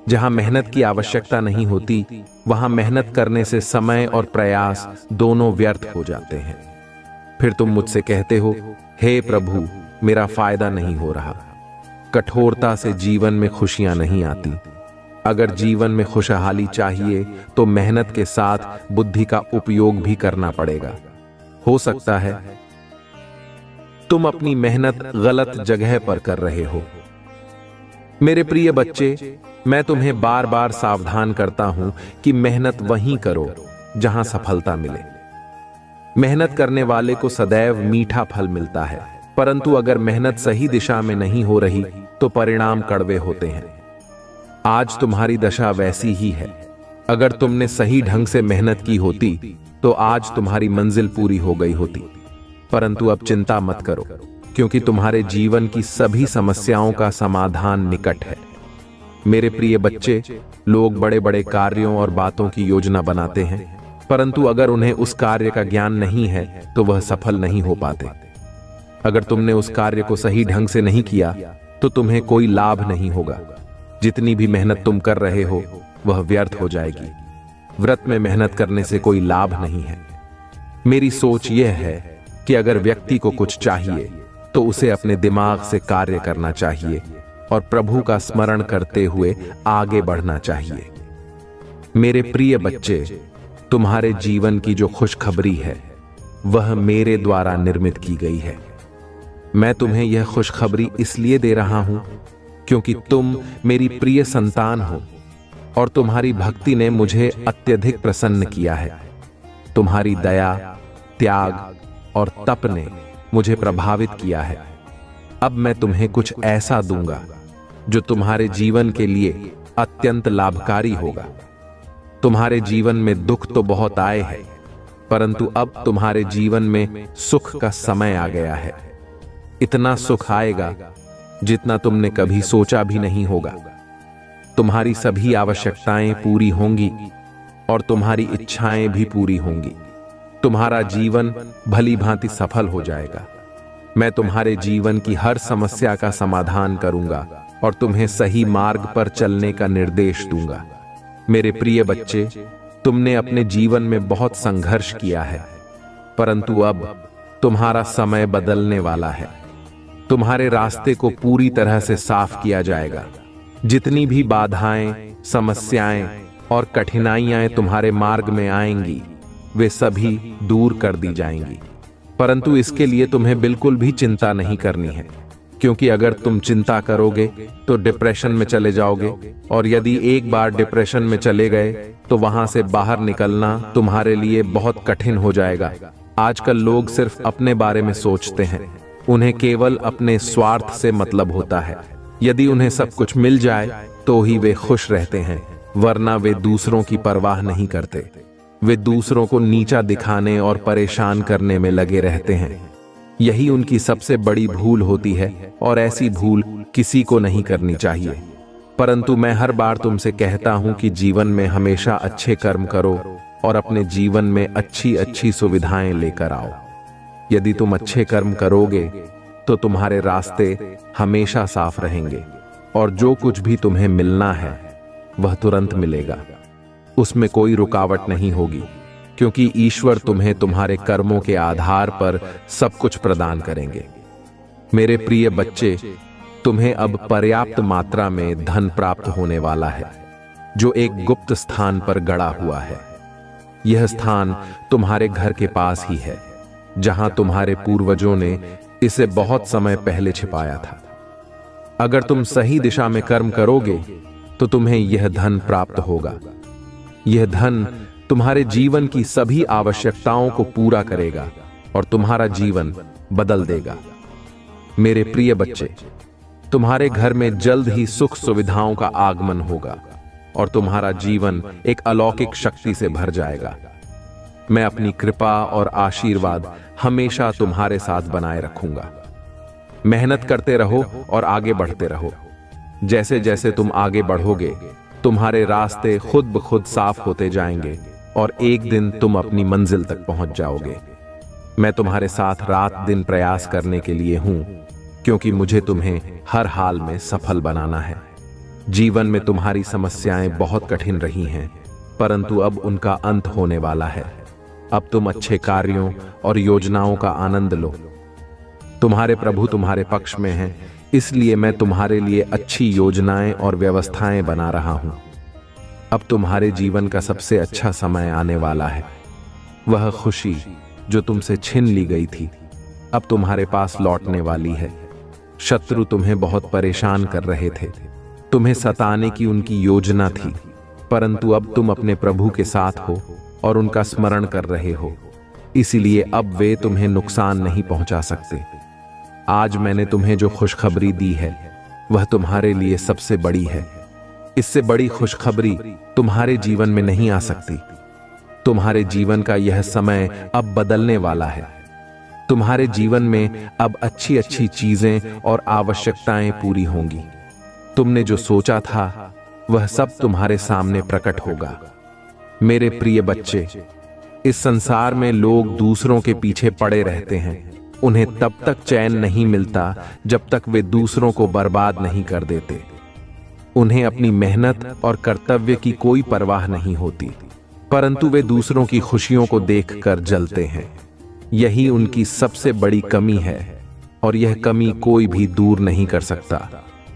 जहां मेहनत की आवश्यकता नहीं होती, वहां मेहनत करने से समय और प्रयास दोनों व्यर्थ हो जाते हैं। फिर तुम मुझसे कहते हो, हे प्रभु, मेरा फायदा नहीं हो रहा। कठोरता से जीवन में खुशियां नहीं आती। अगर जीवन में खुशहाली चाहिए तो मेहनत के साथ बुद्धि का उपयोग भी करना पड़ेगा। हो सकता है तुम अपनी मेहनत गलत जगह पर कर रहे हो। मेरे प्रिय बच्चे, मैं तुम्हें बार बार सावधान करता हूं कि मेहनत वहीं करो जहां सफलता मिले। मेहनत करने वाले को सदैव मीठा फल मिलता है, परंतु अगर मेहनत सही दिशा में नहीं हो रही तो परिणाम कड़वे होते हैं। आज तुम्हारी दशा वैसी ही है। अगर तुमने सही ढंग से मेहनत की होती तो आज तुम्हारी मंजिल पूरी हो गई होती। परंतु अब चिंता मत करो, क्योंकि तुम्हारे जीवन की सभी समस्याओं का समाधान निकट है। मेरे प्रिय बच्चे, लोग बड़े बड़े कार्यों और बातों की योजना बनाते हैं, परंतु अगर उन्हें उस कार्य का ज्ञान नहीं है तो वह सफल नहीं हो पाते। अगर तुमने उस कार्य को सही ढंग से नहीं किया तो तुम्हें कोई लाभ नहीं होगा। जितनी भी मेहनत तुम कर रहे हो, वह व्यर्थ हो जाएगी। व्रत में मेहनत करने से कोई लाभ नहीं है। मेरी सोच यह है कि अगर व्यक्ति को कुछ चाहिए तो उसे अपने दिमाग से कार्य करना चाहिए और प्रभु का स्मरण करते हुए आगे बढ़ना चाहिए। मेरे प्रिय बच्चे, तुम्हारे जीवन की जो खुशखबरी है वह मेरे द्वारा निर्मित की गई है। मैं तुम्हें यह खुशखबरी इसलिए दे रहा हूं क्योंकि तुम मेरी प्रिय संतान हो और तुम्हारी भक्ति ने मुझे अत्यधिक प्रसन्न किया है। तुम्हारी दया, त्याग और तप ने मुझे प्रभावित किया है। अब मैं तुम्हें कुछ ऐसा दूंगा जो तुम्हारे जीवन के लिए अत्यंत लाभकारी होगा। तुम्हारे जीवन में दुख तो बहुत आए हैं, परंतु अब तुम्हारे जीवन में सुख का समय आ गया है। इतना सुख आएगा जितना तुमने कभी सोचा भी नहीं होगा। तुम्हारी सभी आवश्यकताएं पूरी होंगी और तुम्हारी इच्छाएं भी पूरी होंगी। तुम्हारा जीवन भली भांति सफल हो जाएगा। मैं तुम्हारे जीवन की हर समस्या का समाधान करूंगा और तुम्हें सही मार्ग पर चलने का निर्देश दूंगा। मेरे प्रिय बच्चे, तुमने अपने जीवन में बहुत संघर्ष किया है, परंतु अब तुम्हारा समय बदलने वाला है। तुम्हारे रास्ते को पूरी तरह से साफ किया जाएगा। जितनी भी बाधाएं, समस्याएं और कठिनाइयां तुम्हारे मार्ग में आएंगी, वे सभी दूर कर दी जाएंगी। परंतु इसके लिए तुम्हें बिल्कुल भी चिंता नहीं करनी है, क्योंकि अगर तुम चिंता करोगे तो डिप्रेशन में चले जाओगे, और यदि एक बार डिप्रेशन में चले गए तो वहां से बाहर निकलना तुम्हारे लिए बहुत कठिन हो जाएगा। आजकल लोग सिर्फ अपने बारे में सोचते हैं। उन्हें केवल अपने स्वार्थ से मतलब होता है। यदि उन्हें सब कुछ मिल जाए तो ही वे खुश रहते हैं, वरना वे दूसरों की परवाह नहीं करते। वे दूसरों को नीचा दिखाने और परेशान करने में लगे रहते हैं। यही उनकी सबसे बड़ी भूल होती है और ऐसी भूल किसी को नहीं करनी चाहिए। परंतु मैं हर बार तुमसे कहता हूं कि जीवन में हमेशा अच्छे कर्म करो और अपने जीवन में अच्छी अच्छी सुविधाएं लेकर आओ। यदि तुम अच्छे कर्म करोगे तो तुम्हारे रास्ते हमेशा साफ रहेंगे और जो कुछ भी तुम्हें मिलना है वह तुरंत मिलेगा। उसमें कोई रुकावट नहीं होगी, क्योंकि ईश्वर तुम्हें तुम्हारे कर्मों के आधार पर सब कुछ प्रदान करेंगे। मेरे प्रिय बच्चे, तुम्हें अब पर्याप्त मात्रा में धन प्राप्त होने वाला है, जो एक गुप्त स्थान पर गड़ा हुआ है। यह स्थान तुम्हारे घर के पास ही है, जहां तुम्हारे पूर्वजों ने इसे बहुत समय पहले छिपाया था। अगर तुम सही दिशा में कर्म करोगे तो तुम्हें यह धन प्राप्त होगा। यह धन तुम्हारे जीवन की सभी आवश्यकताओं को पूरा करेगा और तुम्हारा जीवन बदल देगा। मेरे प्रिय बच्चे, तुम्हारे घर में जल्द ही सुख सुविधाओं का आगमन होगा और तुम्हारा जीवन एक अलौकिक शक्ति से भर जाएगा। मैं अपनी कृपा और आशीर्वाद हमेशा तुम्हारे साथ बनाए रखूंगा। मेहनत करते रहो और आगे बढ़ते रहो। जैसे जैसे तुम आगे बढ़ोगे, तुम्हारे रास्ते खुद ब खुद साफ होते जाएंगे और एक दिन तुम अपनी मंजिल तक पहुंच जाओगे। मैं तुम्हारे साथ रात दिन प्रयास करने के लिए हूं, क्योंकि मुझे तुम्हें हर हाल में सफल बनाना है। जीवन में तुम्हारी समस्याएं बहुत कठिन रही हैं, परंतु अब उनका अंत होने वाला है। अब तुम अच्छे कार्यों और योजनाओं का आनंद लो। तुम्हारे प्रभु तुम्हारे पक्ष में हैं, इसलिए मैं तुम्हारे लिए अच्छी योजनाएं और व्यवस्थाएं बना रहा हूं। अब तुम्हारे जीवन का सबसे अच्छा समय आने वाला है। वह खुशी जो तुमसे छीन ली गई थी, अब तुम्हारे पास लौटने वाली है। शत्रु तुम्हें बहुत परेशान कर रहे थे, तुम्हें सताने की उनकी योजना थी, परंतु अब तुम अपने प्रभु के साथ हो और उनका स्मरण कर रहे हो, इसीलिए अब वे तुम्हें नुकसान नहीं पहुंचा सकते। आज मैंने तुम्हें जो खुशखबरी दी है वह तुम्हारे लिए सबसे बड़ी है। इससे बड़ी खुशखबरी तुम्हारे जीवन में नहीं आ सकती। तुम्हारे जीवन का यह समय अब बदलने वाला है। तुम्हारे जीवन में अब अच्छी अच्छी चीजें और आवश्यकताएं पूरी होंगी। तुमने जो सोचा था वह सब तुम्हारे सामने प्रकट होगा। मेरे प्रिय बच्चे, इस संसार में लोग दूसरों के पीछे पड़े रहते हैं। उन्हें तब तक चैन नहीं मिलता जब तक वे दूसरों को बर्बाद नहीं कर देते। उन्हें अपनी मेहनत और कर्तव्य की कोई परवाह नहीं होती, परंतु वे दूसरों की खुशियों को देखकर जलते हैं। यही उनकी सबसे बड़ी कमी है और यह कमी कोई भी दूर नहीं कर सकता।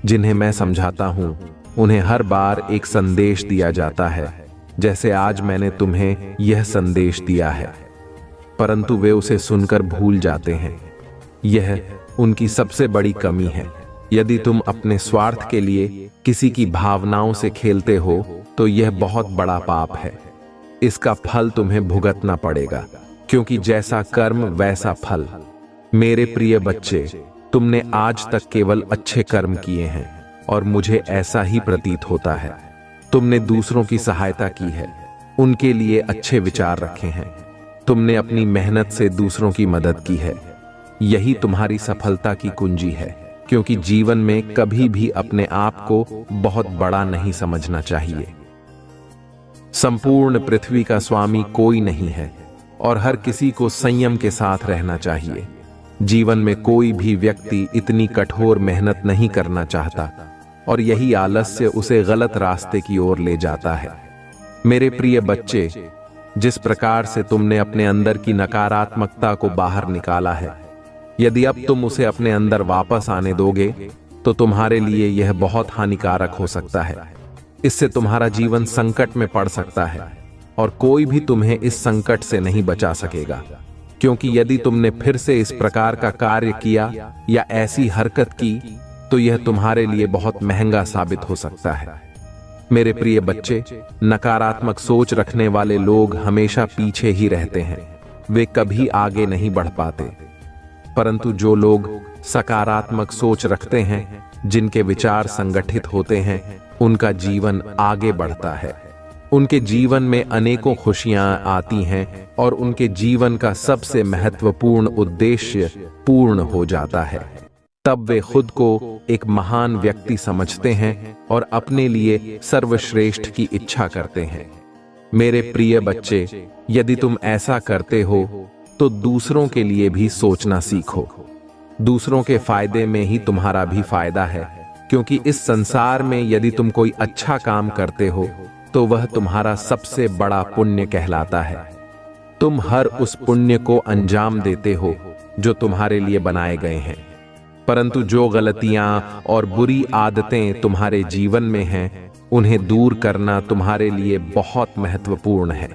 जिन्हें मैं समझाता हूं, उन्हें हर बार एक संदेश दिया जाता है, जैसे आज मैंने तुम्हें यह संदेश दिया है, परंतु वे उसे सुनकर भूल जाते हैं। यह उनकी सबसे बड़ी कमी है। यदि तुम अपने स्वार्थ के लिए किसी की भावनाओं से खेलते हो तो यह बहुत बड़ा पाप है। इसका फल तुम्हें भुगतना पड़ेगा, क्योंकि जैसा कर्म वैसा फल। मेरे प्रिय बच्चे, तुमने आज तक केवल अच्छे कर्म किए हैं और मुझे ऐसा ही प्रतीत होता है। तुमने दूसरों की सहायता की है, उनके लिए अच्छे विचार रखे हैं, तुमने अपनी मेहनत से दूसरों की मदद की है। यही तुम्हारी सफलता की कुंजी है, क्योंकि जीवन में कभी भी अपने आप को बहुत बड़ा नहीं समझना चाहिए। संपूर्ण पृथ्वी का स्वामी कोई नहीं है और हर किसी को संयम के साथ रहना चाहिए। जीवन में कोई भी व्यक्ति इतनी कठोर मेहनत नहीं करना चाहता और यही आलस्य उसे गलत रास्ते की ओर ले जाता है। मेरे प्रिय बच्चे, जिस प्रकार से तुमने अपने अंदर की नकारात्मकता को बाहर निकाला है, यदि अब तुम उसे अपने अंदर वापस आने दोगे तो तुम्हारे लिए यह बहुत हानिकारक हो सकता है। इससे तुम्हारा जीवन संकट में पड़ सकता है और कोई भी तुम्हें इस संकट से नहीं बचा सकेगा, क्योंकि यदि तुमने फिर से इस प्रकार का कार्य किया या ऐसी हरकत की तो यह तुम्हारे लिए बहुत महंगा साबित हो सकता है। मेरे प्रिय बच्चे, नकारात्मक सोच रखने वाले लोग हमेशा पीछे ही रहते हैं, वे कभी आगे नहीं बढ़ पाते। परंतु जो लोग सकारात्मक सोच रखते हैं, जिनके विचार संगठित होते हैं, उनका जीवन आगे बढ़ता है। उनके जीवन में अनेकों खुशियां आती हैं और उनके जीवन का सबसे महत्वपूर्ण उद्देश्य पूर्ण हो जाता है। तब वे खुद को एक महान व्यक्ति समझते हैं और अपने लिए सर्वश्रेष्ठ की इच्छा करते हैं। मेरे प्रिय बच्चे, यदि तुम ऐसा करते हो तो दूसरों के लिए भी सोचना सीखो। दूसरों के फायदे में ही तुम्हारा भी फायदा है, क्योंकि इस संसार में यदि तुम कोई अच्छा काम करते हो तो वह तुम्हारा सबसे बड़ा पुण्य कहलाता है। तुम हर उस पुण्य को अंजाम देते हो जो तुम्हारे लिए बनाए गए हैं, परंतु जो गलतियां और बुरी आदतें तुम्हारे जीवन में हैं, उन्हें दूर करना तुम्हारे लिए बहुत महत्वपूर्ण है।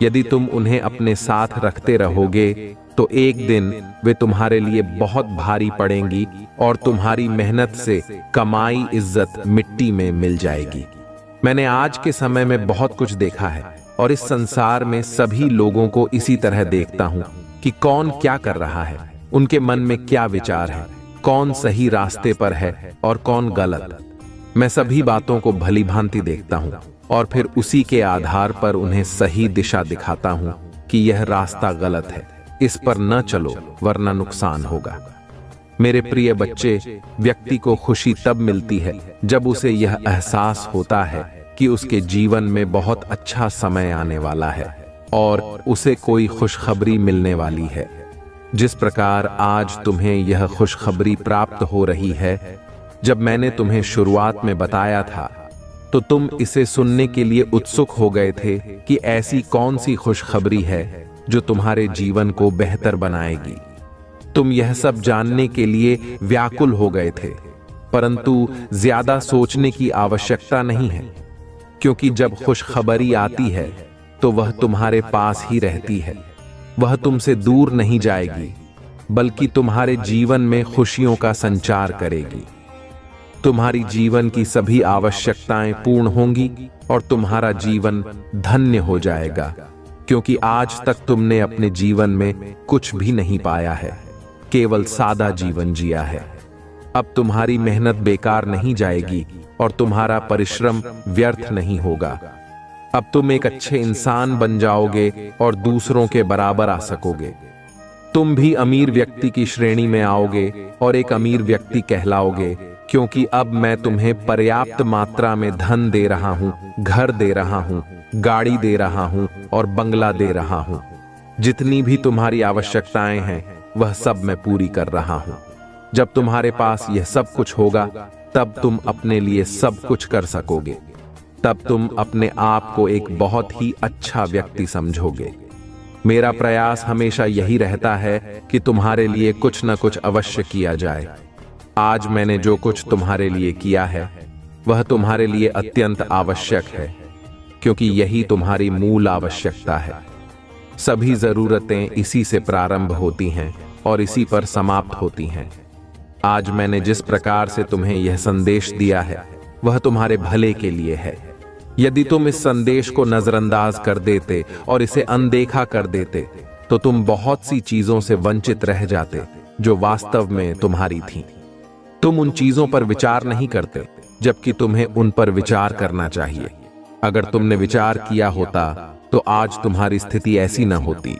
यदि तुम उन्हें अपने साथ रखते रहोगे तो एक दिन वे तुम्हारे लिए बहुत भारी पड़ेंगी और तुम्हारी मेहनत से कमाई इज्जत मिट्टी में मिल जाएगी। मैंने आज के समय में बहुत कुछ देखा है और इस संसार में सभी लोगों को इसी तरह देखता हूं कि कौन क्या कर रहा है, उनके मन में क्या विचार है, कौन सही रास्ते पर है और कौन गलत। मैं सभी बातों को भली भांति देखता हूं और फिर उसी के आधार पर उन्हें सही दिशा दिखाता हूं कि यह रास्ता गलत है, इस पर न चलो वरना नुकसान होगा। मेरे प्रिय बच्चे, व्यक्ति को खुशी तब मिलती है जब उसे यह एहसास होता है कि उसके जीवन में बहुत अच्छा समय आने वाला है और उसे कोई खुशखबरी मिलने वाली है। जिस प्रकार आज तुम्हें यह खुशखबरी प्राप्त हो रही है, जब मैंने तुम्हें शुरुआत में बताया था तो तुम इसे सुनने के लिए उत्सुक हो गए थे कि ऐसी कौन सी खुशखबरी है जो तुम्हारे जीवन को बेहतर बनाएगी। तुम यह सब जानने के लिए व्याकुल हो गए थे, परंतु ज्यादा सोचने की आवश्यकता नहीं है, क्योंकि जब खुशखबरी आती है तो वह तुम्हारे पास ही रहती है। वह तुमसे दूर नहीं जाएगी, बल्कि तुम्हारे जीवन में खुशियों का संचार करेगी। तुम्हारी जीवन की सभी आवश्यकताएं पूर्ण होंगी और तुम्हारा जीवन धन्य हो जाएगा, क्योंकि आज तक तुमने अपने जीवन में कुछ भी नहीं पाया है, केवल सादा जीवन जिया है। अब तुम्हारी मेहनत बेकार नहीं जाएगी और तुम्हारा परिश्रम व्यर्थ नहीं होगा। अब तुम एक अच्छे इंसान बन जाओगे और दूसरों के बराबर आ सकोगे। तुम भी अमीर व्यक्ति की श्रेणी में आओगे और एक अमीर व्यक्ति कहलाओगे, क्योंकि अब मैं तुम्हें पर्याप्त मात्रा में धन दे रहा हूं, घर दे रहा हूं, गाड़ी दे रहा हूं और बंगला दे रहा हूं। जितनी भी तुम्हारी आवश्यकताएं हैं वह सब मैं पूरी कर रहा हूं। जब तुम्हारे पास यह सब कुछ होगा तब तुम अपने लिए सब कुछ कर सकोगे। तब तुम अपने आप को एक बहुत ही अच्छा व्यक्ति समझोगे। मेरा प्रयास हमेशा यही रहता है कि तुम्हारे लिए कुछ न कुछ अवश्य किया जाए। आज मैंने जो कुछ तुम्हारे लिए किया है वह तुम्हारे लिए अत्यंत आवश्यक है, क्योंकि यही तुम्हारी मूल आवश्यकता है। सभी जरूरतें इसी से प्रारंभ होती हैं और इसी पर समाप्त होती हैं। आज मैंने जिस प्रकार से तुम्हें यह संदेश दिया है वह तुम्हारे भले के लिए है। यदि तुम इस संदेश को नजरअंदाज कर देते और इसे अनदेखा कर देते तो तुम बहुत सी चीजों से वंचित रह जाते जो वास्तव में तुम्हारी थीं। तुम उन चीजों पर विचार नहीं करते जबकि तुम्हें उन पर विचार करना चाहिए। अगर तुमने विचार किया होता तो आज तुम्हारी स्थिति ऐसी न होती।